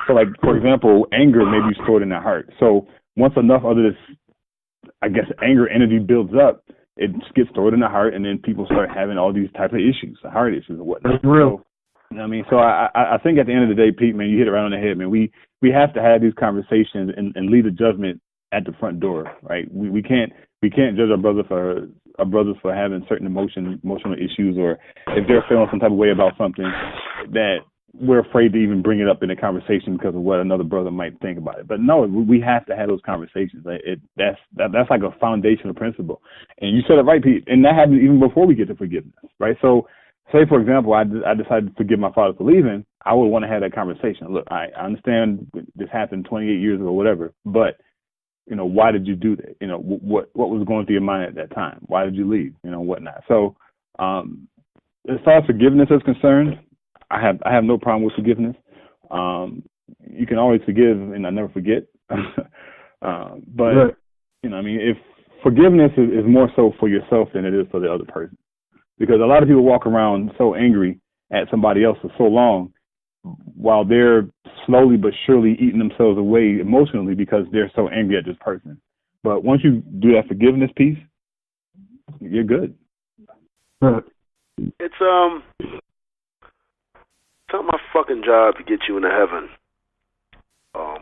So, like, for example, anger may be stored in the heart. So once enough of this, I guess, anger energy builds up, it gets stored in the heart, and then people start having all these types of issues, heart issues and whatnot. That's real. So, you know what I mean? So I think at the end of the day, Pete, man, you hit it right on the head, man. We have to have these conversations and leave the judgment at the front door, right? We can't judge our brothers for having certain emotional issues, or if they're feeling some type of way about something that we're afraid to even bring it up in a conversation because of what another brother might think about it. But no, we have to have those conversations. That's like a foundational principle. And you said it right, Pete. And that happened even before we get to forgiveness, right? So, say for example, I decided to forgive my father for leaving. I would want to have that conversation. Look, I understand this happened 28 years ago, whatever, but you know, why did you do that? You know, what was going through your mind at that time? Why did you leave? You know, whatnot. So, as far as forgiveness is concerned, I have no problem with forgiveness. You can always forgive and I never forget. But right. You know, I mean, if forgiveness is more so for yourself than it is for the other person, because a lot of people walk around so angry at somebody else for so long, while they're slowly but surely eating themselves away emotionally because they're so angry at this person. But once you do that forgiveness piece, you're good. It's not my fucking job to get you into heaven. I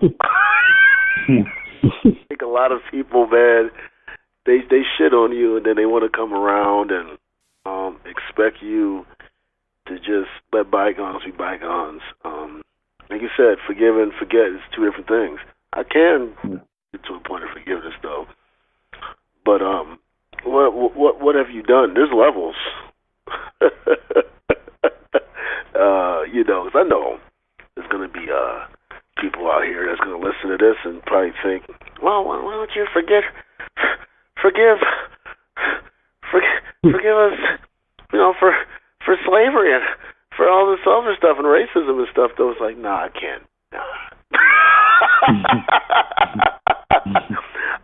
think a lot of people, man, they shit on you and then they want to come around and expect you to just let bygones be bygones. Like you said, forgive and forget is two different things. I can get to a point of forgiveness, though. But what have you done? There's levels. You know, because I know there's going to be people out here that's going to listen to this and probably think, well, why don't you forgive us, you know, for slavery and for all this other stuff and racism and stuff. Though it's like, nah, I can't. Nah.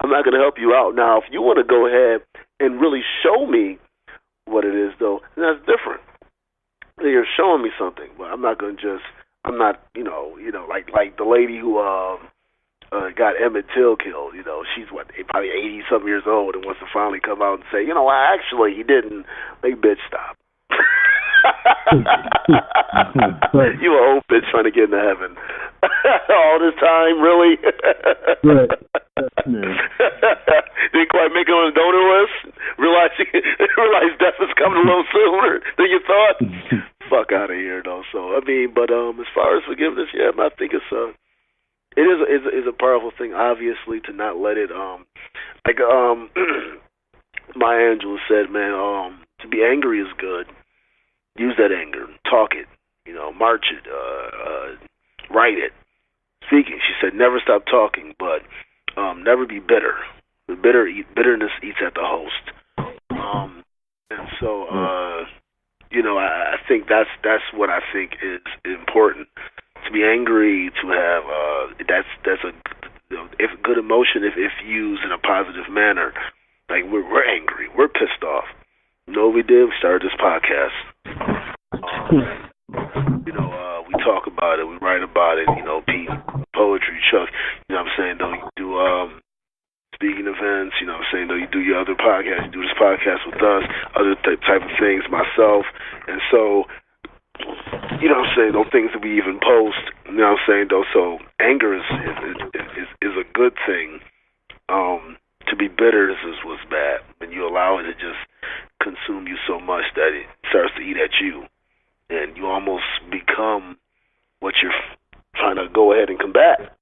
I'm not going to help you out. Now, if you want to go ahead and really show me what it is, though, then that's different. You're showing me something, but I'm not going to just. I'm not, you know, like the lady who got Emmett Till killed. You know, she's probably 80-something years old and wants to finally come out and say, you know, well, actually he didn't. Like, bitch, stop. You an old bitch trying to get into heaven. All this time, really? Right. Didn't quite make it on the donor list. Realize death is coming a little sooner than you thought. Fuck out of here, though. So I mean, but as far as forgiveness, yeah, I think it is a powerful thing. Obviously, to not let it Maya Angelou said, man, to be angry is good. Use that anger, talk it, you know, march it, write it, speak it. She said, never stop talking, but never be bitter. Bitterness eats at the host. And so, you know, I think that's what I think is important. To be angry, to have that's a good emotion if used in a positive manner. Like we're angry, we're pissed off. You know what we did? We started this podcast. You know, we talk about it, we write about it. You know, Pete, poetry, Chuck. You know what I'm saying? Though you do speaking events. You know what I'm saying? Though you do your other podcasts, you do this podcast with us, other type of things, myself, and so. You know what I'm saying? Those things that we even post. You know what I'm saying? Though, so anger is a good thing. To be bitter is what's bad. When you allow it to just consume you so much that it starts to eat at you, and you almost become what you're trying to go ahead and combat.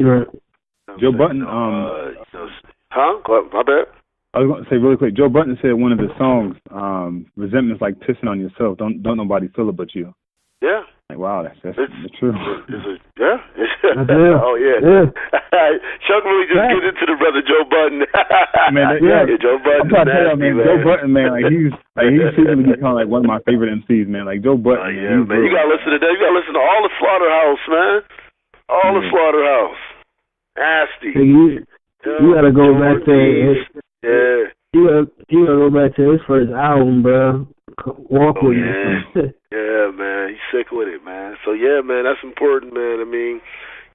Right. Joe Button. My bad. I was going to say really quick. Joe Button said one of his songs, "Resentment's like pissing on yourself. Don't nobody feel it but you." Yeah. Like, wow, that's true. Yeah. Oh, yeah. Chuck really just get into the brother Joe Budden. Joe Budden. I'm trying to tell you, man, Joe Budden, man, he's secretly become like one of my favorite MCs, man. Like Joe Budden. Oh, yeah, man. You gotta listen to that. You gotta listen to all the Slaughterhouse, man. All the Slaughterhouse. Nasty. You gotta go back to You gotta go back to his first album, bro. Walk with me. Yeah, man. He's sick with it, man. So, yeah, man, that's important, man. I mean,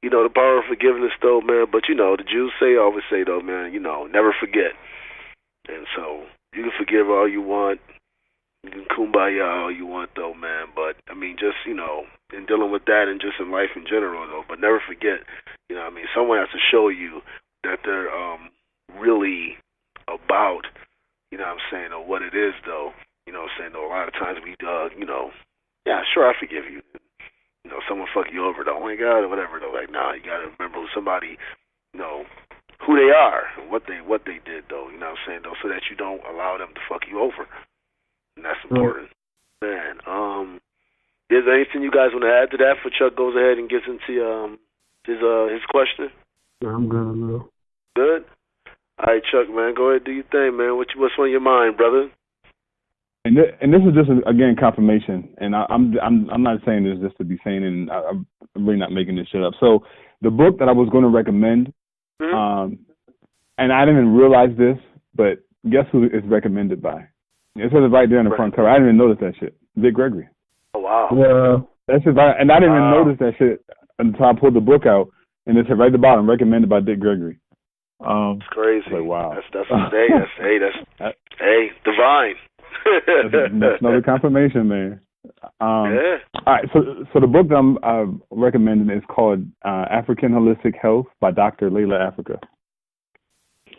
the power of forgiveness, though, man. But, the Jews always say, though, man, never forget. And so you can forgive all you want. You can kumbaya all you want, though, man. But, I mean, just, in dealing with that and just in life in general, though. But never forget, someone has to show you that they're really about, or what it is, though. A lot of times we, sure, I forgive you. Someone fuck you over, though. Oh, my God, or whatever, though. Like, nah, you got to remember somebody, who they are and what they did, though. Though, so that you don't allow them to fuck you over. And that's important. Man, is there anything you guys want to add to that before Chuck goes ahead and gets into his question? I'm good, bro. Good? All right, Chuck, man, go ahead and do your thing, man. What's on your mind, brother? And this is just again confirmation, and I'm not saying this just to be saying it, and I'm really not making this shit up. So the book that I was going to recommend, and I didn't even realize this, but guess who it's recommended by? It says it right there in the front cover. I didn't even notice that shit. Dick Gregory. Oh wow. Yeah. That's just, and I didn't even notice that shit until I pulled the book out, and it said right at the bottom, recommended by Dick Gregory. It's crazy. Like, wow. That's divine. That's another confirmation, man. All right, so the book that I'm recommending is called African Holistic Health by Dr. Layla Africa.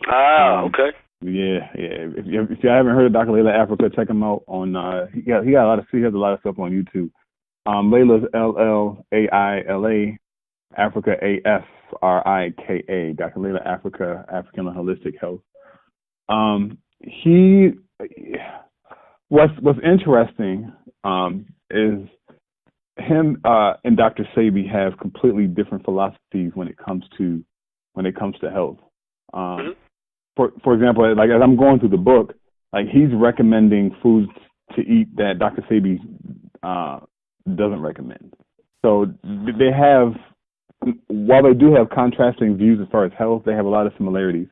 Okay. Yeah. If you haven't heard of Dr. Layla Africa, check him out on. He has a lot of stuff on YouTube. Layla's LLAILA, Africa AFRIKA. Dr. Layla Africa, African Holistic Health. What's interesting is him and Dr. Sebi have completely different philosophies when it comes to health. For example, like as I'm going through the book, like he's recommending foods to eat that Dr. Sebi doesn't recommend. So they have, while they do have contrasting views as far as health, they have a lot of similarities.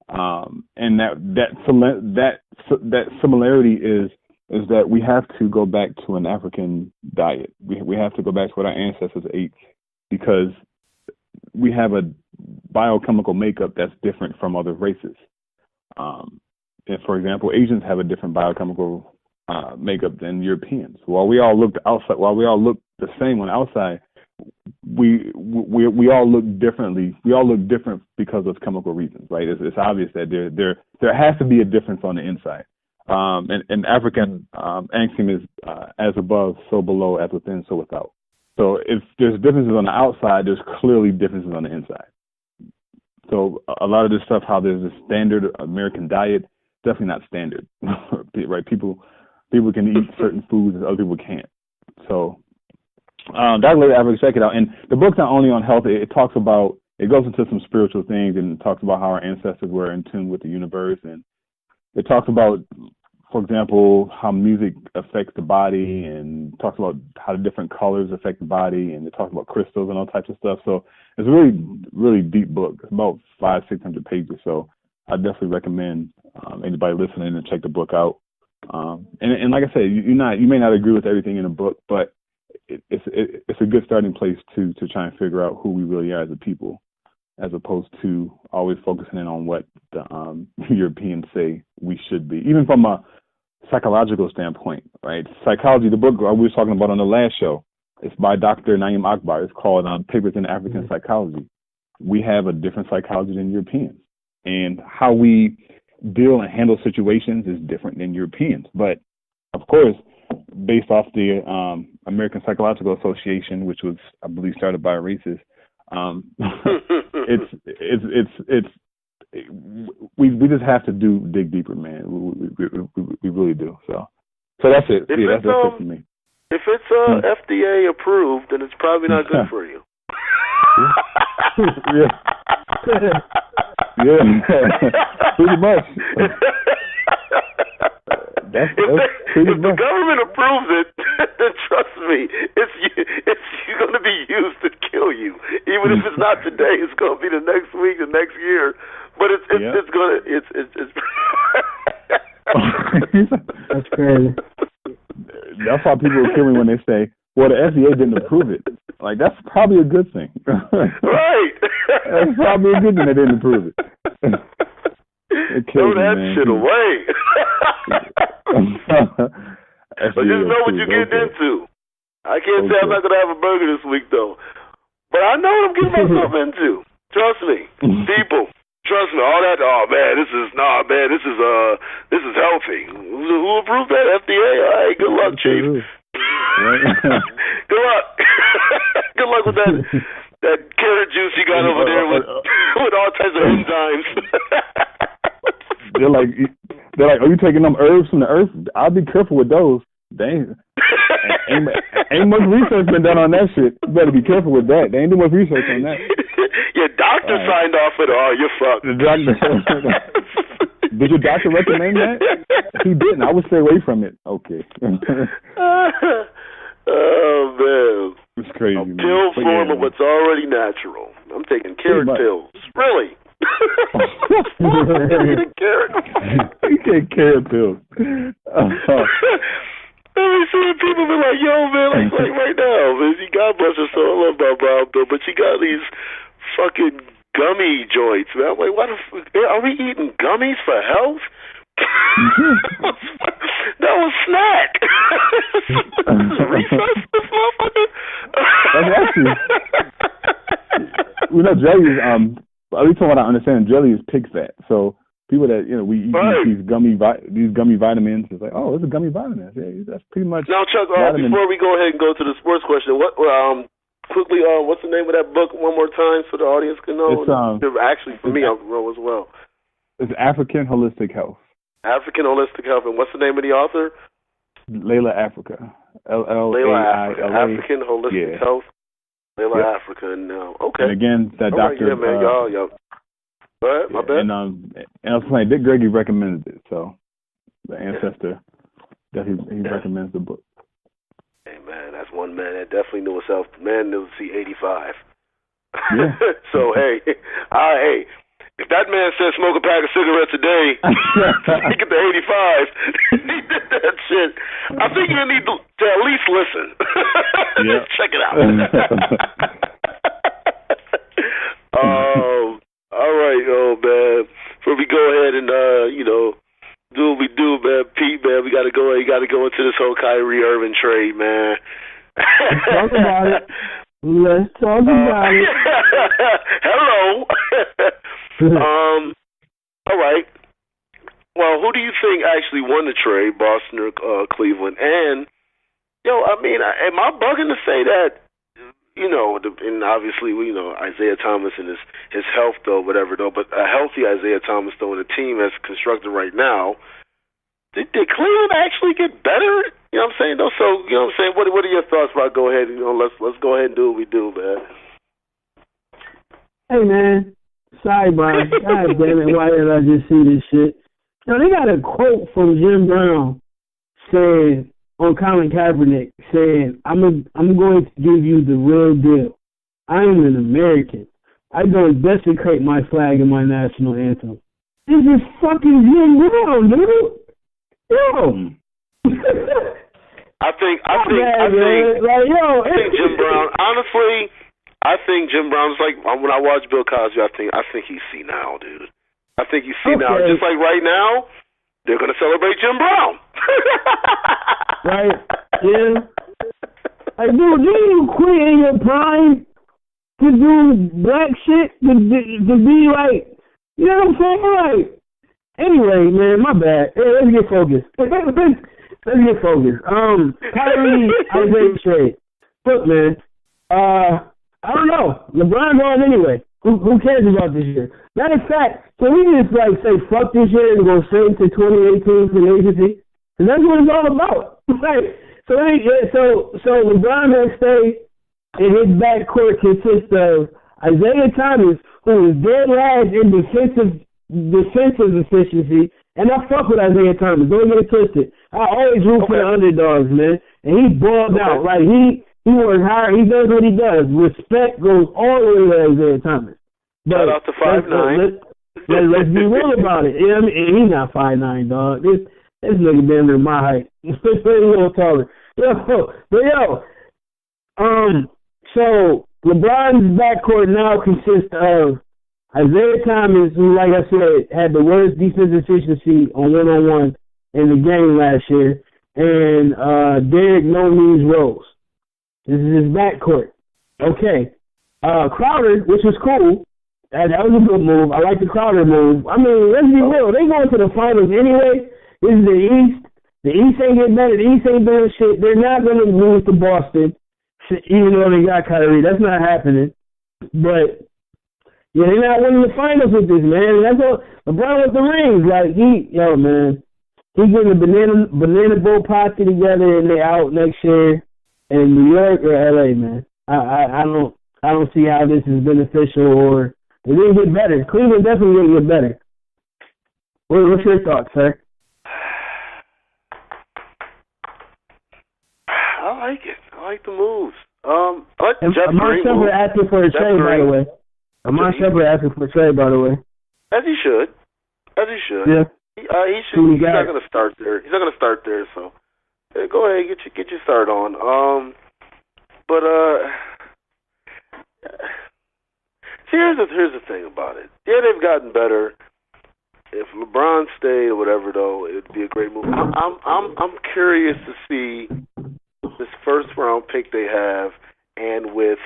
And that similarity is that we have to go back to an African diet. We have to go back to what our ancestors ate because we have a biochemical makeup that's different from other races. And for example, Asians have a different biochemical makeup than Europeans. While we all look the same on the outside, we all look differently. We all look different because of chemical reasons, right? It's obvious that there has to be a difference on the inside. And African axiom is as above, so below, as within, so without. So if there's differences on the outside, there's clearly differences on the inside. So a lot of this stuff, how there's a standard American diet, definitely not standard, right? People can eat certain foods and other people can't. So Dr. Layla Africa, check it out. And the book's not only on health, it talks about, it goes into some spiritual things and talks about how our ancestors were in tune with the universe. And it talks about, for example, how music affects the body and talks about how the different colors affect the body. And it talks about crystals and all types of stuff. So it's a really, really deep book. It's about 500-600 pages. So I definitely recommend anybody listening to check the book out. And like I said, you may not agree with everything in the book, but it's a good starting place to try and figure out who we really are as a people, as opposed to always focusing in on what the Europeans say we should be, even from a psychological standpoint, right? Psychology, the book we were talking about on the last show, it's by Dr. Naeem Akbar. It's called Papers in African Psychology. We have a different psychology than Europeans, and how we deal and handle situations is different than Europeans. But of course, based off the American Psychological Association, which was, I believe, started by a racist, we just have to dig deeper, man. We really do. So that's it. That's it for me. If it's FDA approved, then it's probably not good for you. Yeah. Yeah. Pretty much. That's pretty if the government approves it, then trust me, it's going to be used to kill you. Even if it's not today, it's going to be the next week, the next year. But it's going to That's crazy. That's why people will kill me when they say, "Well, the FDA didn't approve it." Like, that's probably a good thing. Right. That's probably a good thing they didn't approve it. Throw that shit away. But just know what you're getting into. I can't say I'm not going to have a burger this week, though. But I know what I'm getting myself into. Trust me. People. Trust me. All that, this is healthy. Who approved that? FDA? All right, good luck, Chief. Good luck. Good luck with that carrot juice you got over there with all types of enzymes. They're like, are you taking them herbs from the earth? I'll be careful with those. Ain't much research been done on that shit. You better be careful with that. They ain't doing much research on that. Your doctor signed off with, you're fucked. The doctor. Did your doctor recommend that? He didn't. I would stay away from it. Okay. Oh, man. It's crazy, man. Pill form of what's already natural. I'm taking carrot pills. Really? You take carrot pills. I've seen people be like, yo, man, like right now, man, God bless her soul, I love my mom, though, but she got these fucking gummy joints, man. I'm like, what the fuck? Are we eating gummies for health? That was snack. Refresh this motherfucker. That's actually, jelly is, at least from what I understand, jelly is pig fat. So people that, we eat these gummy vitamins, it's like, it's a gummy vitamin. Yeah, that's pretty much. Now, Chuck, before we go ahead and go to the sports question, quickly, what's the name of that book one more time so the audience can know? It's, actually, for me, I'll roll as well. It's African Holistic Health. African Holistic Health. And what's the name of the author? Layla Africa. Layla Africa. African Holistic Health. Layla Africa. No. Okay. And again, that doctor. Yeah, man. Y'all. Go ahead. My bad. And I was saying, Dick Gregory recommended it. So the ancestor, that he recommends the book. Hey, man, that's one man that definitely knew himself. The man knew to see 85. Yeah. So, hey, if that man said smoke a pack of cigarettes a day, take it to 85, he did that shit. I think you need to at least listen. Check it out. All right, man. Before we go ahead and, do what we do, man, Pete, man, we got to go into this whole Kyrie Irving trade, man. Let's talk about it. Hello. All right. Well, who do you think actually won the trade, Boston or Cleveland? And, am I bugging to say that, and obviously, Isaiah Thomas and his health, though, whatever, though, but a healthy Isaiah Thomas, though, and the team that's constructed right now, did Cleveland actually get better? You know what I'm saying, though? So, you know what I'm saying? What are your thoughts about go ahead, let's go ahead and do what we do, man. Hey, man. Sorry, Brian. God damn it, why did I just see this shit? They got a quote from Jim Brown saying, on Colin Kaepernick, saying, I'm going to give you the real deal. I am an American. I don't desecrate my flag and my national anthem. This is fucking Jim Brown, dude. Yo. I think Jim Brown, honestly, I think Jim Brown's like, when I watch Bill Cosby, I think he's senile, dude. I think he's senile. Just like right now, they're going to celebrate Jim Brown. Right? Yeah. Like, dude, didn't you quit in your prime to do black shit? To be like, you know what I'm saying? Like, anyway, man, my bad. Hey, let's get focused. Let's get focused. Kyrie, Isaiah trade. Look, man, I don't know. LeBron going anyway. Who cares about this year? Matter of fact, can we just say fuck this year and go straight to 2018 for the agency? Because that's what it's all about. So LeBron has stayed, and his backcourt consists of Isaiah Thomas, who is dead last in defensive efficiency, and I fuck with Isaiah Thomas. Don't get it twisted. I always root for the underdogs, man. And he balled out. Like he works hard. He does what he does. Respect goes all the way to Isaiah Thomas. But shout out to 5'9". Let's be real about it. You know what I mean? He's not 5'9", dog. This nigga damn near my height. He's a little taller. So LeBron's backcourt now consists of Isaiah Thomas, who, like I said, had the worst defensive efficiency on one-on-one in the game last year, and Derrick No Knees Rose. This is his backcourt. Okay. Crowder, which was cool. That was a good move. I like the Crowder move. I mean, let's be real. They going to the finals anyway. This is the East. The East ain't getting better. The East ain't doing shit. They're not going to lose to Boston, even though they got Kyrie. That's not happening. But, yeah, they're not winning the finals with this, man. That's all. LeBron with the rings. Like, man. He getting the banana boat posse together, and they out next year in New York or LA, man. I don't see how this is beneficial, or they didn't get better. Cleveland definitely didn't get better. What's your thoughts, sir? I like it. I like the moves. I like the Jeff Amon Green Shepard move. asking for a trade, by the way. Amon Shepard asking for a trade, by the way. As he should. Yeah. He should. He's not going to start there. He's not going to start there. So go ahead, get your start on. But see, here's the thing about it. Yeah, they've gotten better. If LeBron stayed or whatever, though, it would be a great move. I'm curious to see this first round pick they have, and with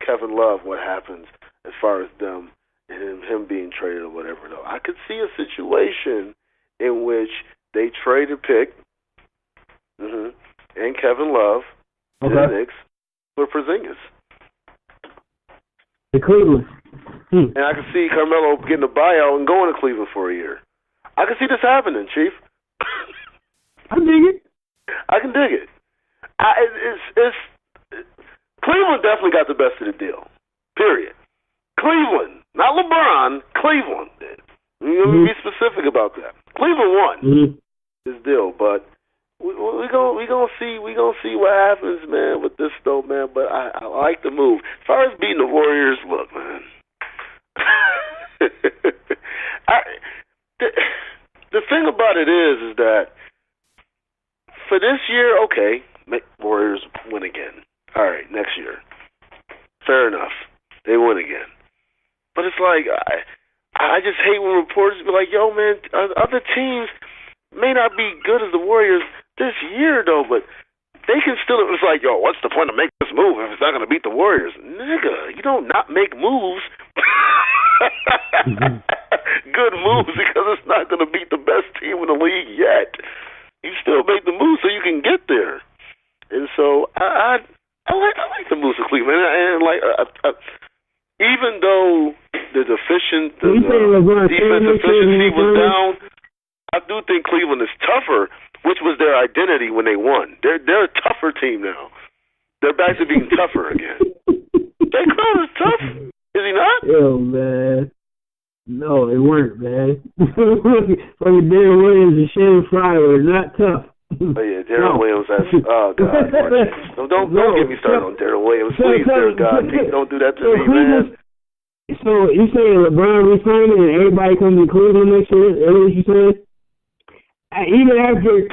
Kevin Love, what happens as far as them and him being traded or whatever, though. I could see a situation in which they trade a pick and Kevin Love to the Knicks for Porzingis. The Cleveland. And I can see Carmelo getting a buyout and going to Cleveland for a year. I can see this happening, Chief. I dig it. I can dig it. Cleveland definitely got the best of the deal. Period. Cleveland, not LeBron. Cleveland did. Let me be specific about that. Cleveland won this deal, but we gonna see what happens, man, with this though, man. But I like the move. As far as beating the Warriors, look, man. The thing about it is that for this year, okay, Warriors win again. All right, next year, fair enough, they win again. But it's like I just hate when reporters be like, "Yo, man, other teams may not be good as the Warriors this year, though, but they can still." It's like, "Yo, what's the point of making this move if it's not going to beat the Warriors?" Nigga, you don't not make moves. Good moves because it's not going to beat the best team in the league yet. You still make the moves so you can get there. And so I like the moves of Cleveland, and like even though the defense efficiency was down, I do think Cleveland is tougher, which was their identity when they won. They're a tougher team now. They're back to being tougher again. Jay Crowder's tough, is he not? Yo, man. No, they weren't, man. Fucking Darren Williams and Shannon Fry were not tough. Oh yeah, Darren Williams. Oh God, don't get me started on Darren Williams, please, dear God, Pete, don't do that to me, man. So you saying LeBron resigning and everybody comes to Cleveland next year? Is that what you saying? Even after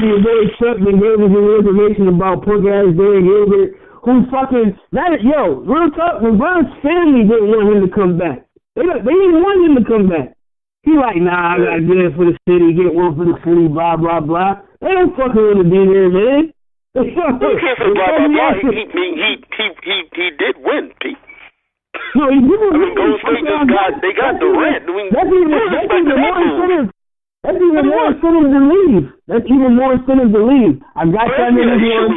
your boy Chapman gave us the information about punk ass Darren Gilbert, who fucking real talk, LeBron's family didn't want him to come back. They didn't want him to come back. He like, nah, I gotta get it for the city, get one for the city, blah, blah, blah. They don't fucking want to be there, man. He can't say blah, blah, blah. He did win, Pete. No, he didn't win. Golden State they got Durant. That's even more incentive. That's even more incentive to leave. That's even more incentive to leave. I got that niggas one.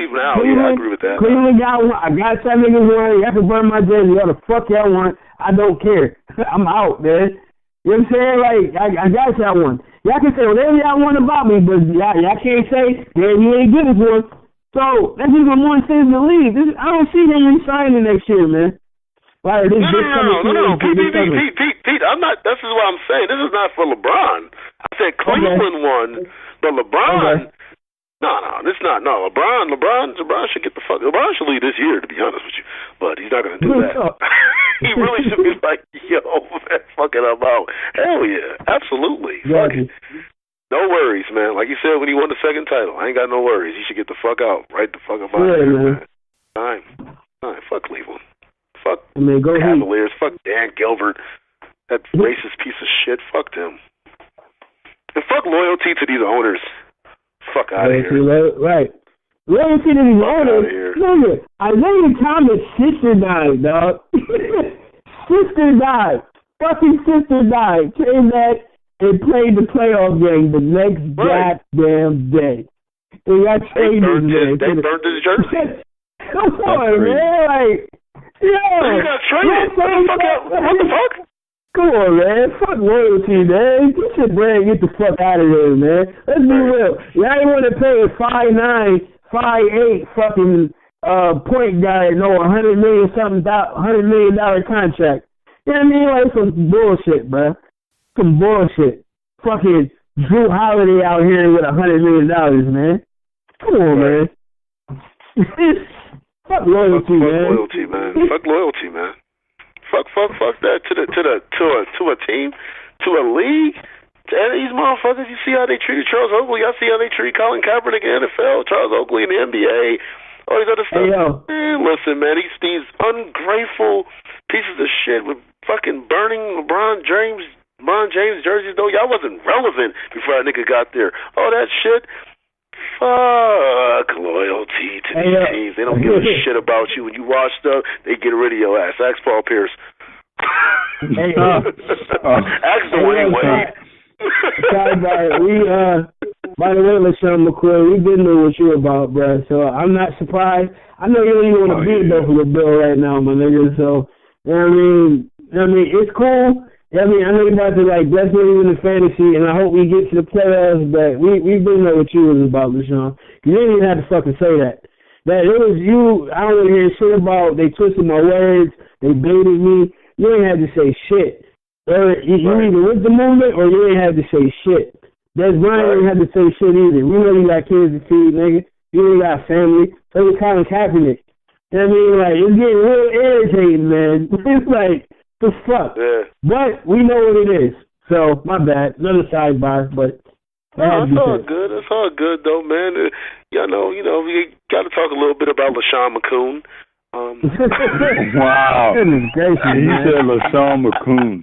I agree with that. Cleveland got one. I got that niggas one. You have to burn my jersey. Y'all the fuck y'all want. I don't care. I'm out, man. You know what I'm saying? Like, I got that one. Y'all can say whatever y'all want about me, but y'all can't say, man, you ain't good as one. So that's even more sense in the league. I don't see them re-signing next year, man. Right, no. Pete, I'm not. This is what I'm saying. This is not for LeBron. I said Cleveland won, but LeBron. No, it's not. No, LeBron should get the fuck. LeBron should leave this year, to be honest with you. But he's not going to do that. He really should be like, yo, man, fucking I'm out. Hell yeah, absolutely. Fuck it. No worries, man. Like you said when he won the second title, I ain't got no worries. He should get the fuck out. Right the fuck about it, man. All right. Fuck Cleveland. Fuck Cavaliers. Fuck Dan Gilbert. That racist piece of shit. Fuck them. And fuck loyalty to these owners. Fuck out of here. Right. Loyalty to these owners. Nigga, Isaiah Thomas' sister died, dog. Sister died. Fucking sister died. Came back and played the playoff game the next goddamn day. They got traded. They burned his jersey. Come on, man. Like, yo. He got traded. What the fuck? Come on, man. Fuck loyalty, man. Get your brand, get the fuck out of here, man. Let's be real. Y'all ain't want to pay a 5'9", 5'8" fucking point guy no $100 million contract. You know what I mean? Like some bullshit, bro. Some bullshit. Fucking Drew Holiday out here with $100 million, man. Come on, man. Fuck loyalty, man. Fuck loyalty, man. Fuck that to a team, to a league. And these motherfuckers, you see how they treated Charles Oakley. I see how they treat Colin Kaepernick in the NFL, Charles Oakley in the NBA, all these other stuff. Hey, man, listen, man, these ungrateful pieces of shit with fucking burning LeBron James jerseys, though. Y'all wasn't relevant before that nigga got there. All that shit. Fuck loyalty to these teams. They don't give a shit about you. When you washed up, they get rid of your ass. Ask Paul Pierce. Ask Dwayne Wade. By the way, LaShawn McCoy, we didn't know what you're about, bro. So I'm not surprised. I know you don't even want to be a Buffalo Bill right now, my nigga. So, you know what I mean? It's cool. I mean, I know you're about to, like, bless me in the fantasy, and I hope we get to the playoffs, but we didn't know what you was about, LaShawn. You didn't even have to fucking say that. That it was you, I don't want to hear shit about, they twisted my words, they baited me. You ain't have to say shit. Or you either with the movement, or you ain't have to say shit. Des Bryant ain't have to say shit either. We know you got kids to feed, nigga. You ain't got family. So you Colin Kaepernick. You know what I mean? Like, it's getting real irritating, man. It's like, the fuck. Yeah. But we know what it is. So, my bad. Another sidebar, but it's all good. It's all good, though, man. You know, we got to talk a little bit about LaShawn McCoon. Wow. Goodness gracious, he man. said LaShawn McCoon.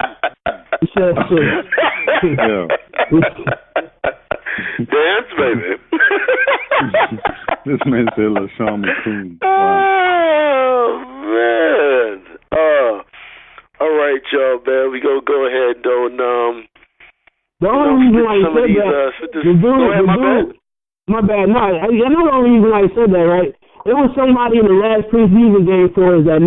He said shit. Yeah. Dance, baby. This man said LaShawn McCoon. Wow. Oh, man. All right, y'all, man. We gonna go ahead, though, and the only reason why you said that, my bad. No, I know the only reason why you said that, right? It was somebody in the last preseason game for us that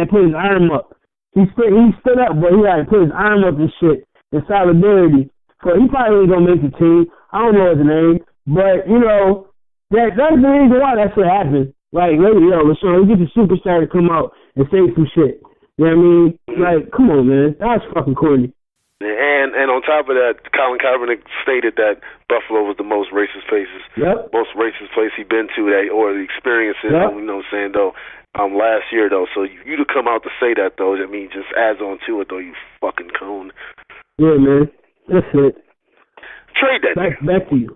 put his arm up. He stood up, but he had to put his arm up and shit in solidarity. So he probably ain't gonna make the team. I don't know his name, but you know that's the reason why that shit happened. Like, LaShawn, we get the superstar to come out and say some shit. You know what I mean? Like, come on, man. That's fucking corny. And on top of that, Colin Kaepernick stated that Buffalo was the most racist place he'd been to, or the experiences. Yep. You know what I'm saying, though. Last year, though. So you to come out to say that, though, I mean, just adds on to it, though. You fucking coon. Yeah, man. That's it. Trade that. Back to you.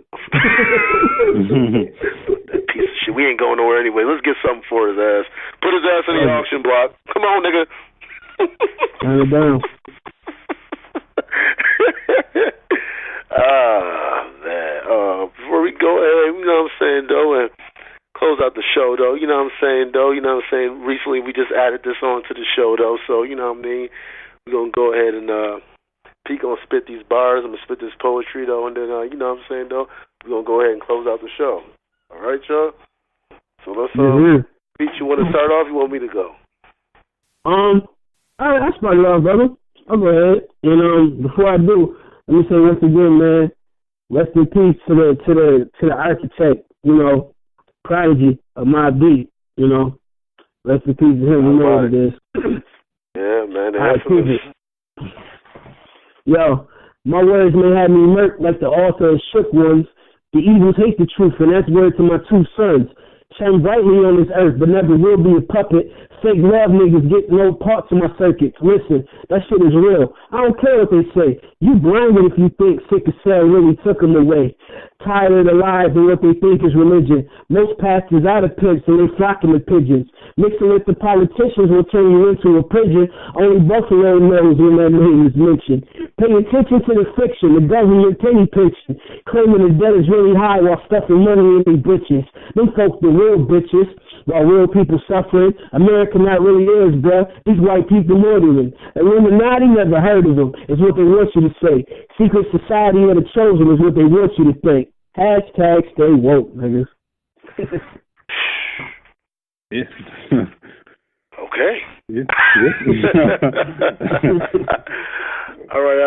That piece of shit. We ain't going nowhere anyway. Let's get something for his ass. Put his ass in the auction block. Come on, nigga. Turn it down. Man. Before we go ahead, you know what I'm saying, though, and close out the show, though, you know what I'm saying, though, you know what I'm saying, recently we just added this on to the show, though, so, you know what I mean, we're going to go ahead and, Pete going to spit these bars, I'm going to spit this poetry, though, and then, you know what I'm saying, though, we're going to go ahead and close out the show. All right, y'all? So let's, Pete, you want to start off, you want me to go? All right, that's my love, brother. I'll go ahead. And before I do, let me say once again, man, Rest in peace to the architect, prodigy of my beat, Rest in peace to him. We know what it is. Yeah, man. The Yo, my words may have me murked like the author of Shook Ones. The evils hate the truth, and that's word to my 2 sons. Shine brightly on this earth, but never will be a puppet. Fake love niggas get no parts of my circuits. Listen, that shit is real. I don't care what they say. You blinded if you think sick as cell really took them away. Tired of the lies and what they think is religion. Most pastors out of pigs and they flocking the pigeons. Mixing with the politicians will turn you into a pigeon. Only Buffalo knows when that name is mentioned. Pay attention to the fiction, the government penny pinching. Claiming the debt is really high while stuffing money in their bitches. Them folks the real bitches. While real people suffering, America not really is, bruh. These white people murdering. Illuminati never heard of them, is what they want you to say. Secret society of the chosen is what they want you to think. Hashtag stay woke, niggas. Yeah. Okay. Yeah. All right.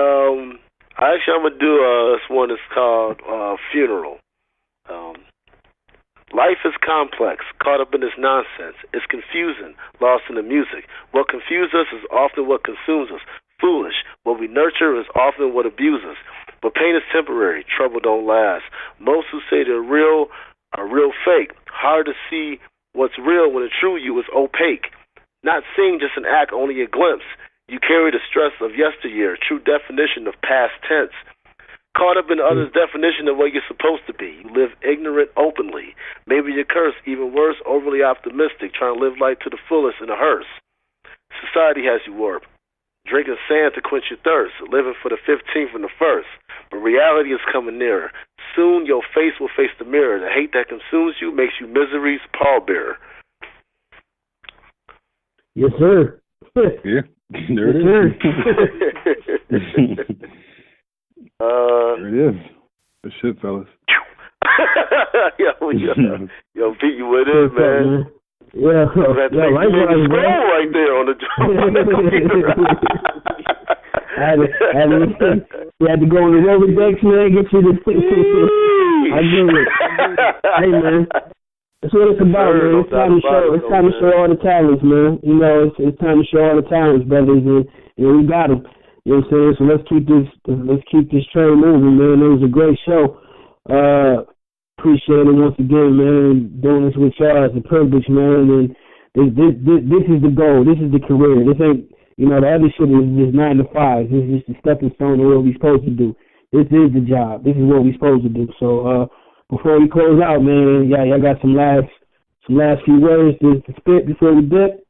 Actually, I'm gonna do this one. It's called Funeral. Life is complex, caught up in this nonsense. It's confusing, lost in the music. What confuses us is often what consumes us. Foolish. What we nurture is often what abuses. But pain is temporary. Trouble don't last. Most who say they're real are real fake. Hard to see what's real when the true you is opaque. Not seeing just an act, only a glimpse. You carry the stress of yesteryear, true definition of past tense. Caught up in others' definition of what you're supposed to be. You live ignorant openly. Maybe you're cursed, even worse, overly optimistic, trying to live life to the fullest in a hearse. Society has you warped. Drinking sand to quench your thirst, living for the 15th and the 1st. But reality is coming nearer. Soon your face will face the mirror. The hate that consumes you makes you misery's pallbearer. Yes, sir. Yeah, there it is. There it is. Good shit, fellas. yo, Pete, you with it, man? Yeah, likewise, bro. Right there on the You had to go on the Rolodex, man, get you this. I do it. Hey, man. That's what it's about, man. It's time to show all the talents, man. It's time to show all the talents, brothers, and we got them. You know what I'm saying? So let's keep this train moving, man. It was a great show. Appreciate it once again, man. Doing this with y'all is a privilege, man. And this is the goal. This is the career. This ain't, the other shit is just 9 to 5. This is just a stepping stone to what we're supposed to do. This is the job. This is what we're supposed to do. So before we close out, man, y'all got some last few words to spit before we dip.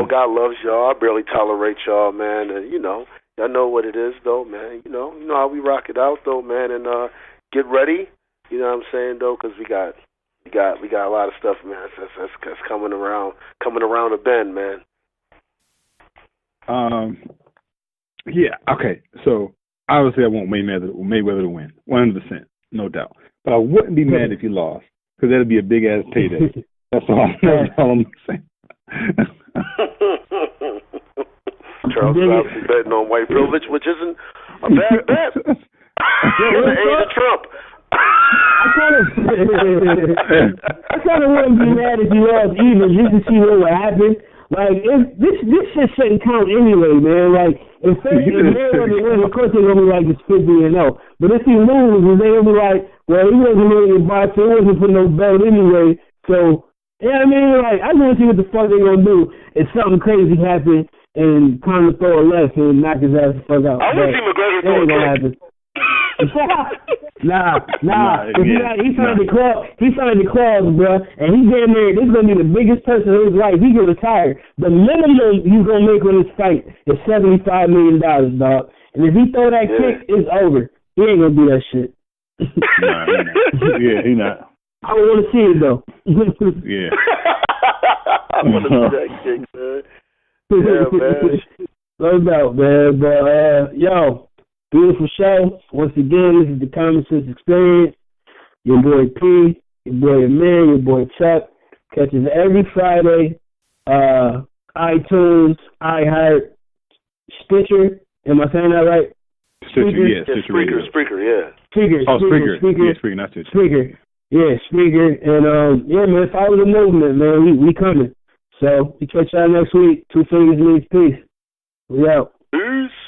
God loves y'all. I barely tolerate y'all, man. And y'all know what it is, though, man. You know how we rock it out, though, man. And get ready. You know what I'm saying, though, because we got a lot of stuff, man. That's coming around the bend, man. Yeah. Okay. So obviously, I want Mayweather to win, 100%, no doubt. But I wouldn't be mad if he lost, because that'd be a big ass payday. That's all I'm saying. Charles Robinson betting on white privilege, which isn't a bad bet. In the age of Trump. I kind of wouldn't be mad if you lost even just to see what would happen. Like, this shit shouldn't count anyway, man. Like, if Mayweather win, of course they're gonna be like it's 50-0. But if he loses, they're gonna be like, well, he wasn't really a boxer, he wasn't for no belt anyway. So. Yeah, I mean, like, I want to see what the fuck they gonna do if something crazy happens and Conor throw a left and knock his ass the fuck out. I want to see McGregor throw a kick. Nah. He signed the club. He signed the clause, bro. And he's getting there. This is gonna be the biggest person in his life. He can retire. The minimum he's gonna make on this fight is $75 million, dog. And if he throw that kick, it's over. He ain't gonna do that shit. Nah, he not. I don't want to see it, though. Yeah. I want to see that kick, man. Yeah, man. No doubt, man. But, yo, beautiful show. Once again, this is the Common Sense Experience. Your boy P, your boy Amin, your boy Chuck. Catches every Friday. iTunes, iHeart, Stitcher. Am I saying that right? Stitcher, yeah, Stitcher Radio. Spreaker, yeah. Spreaker. Yeah, Spreaker, not Stitcher. Spreaker. Yeah, Spreaker. And, yeah, man, follow the movement, man. We coming. So, we catch y'all next week. Two Fingers means peace. We out. Peace.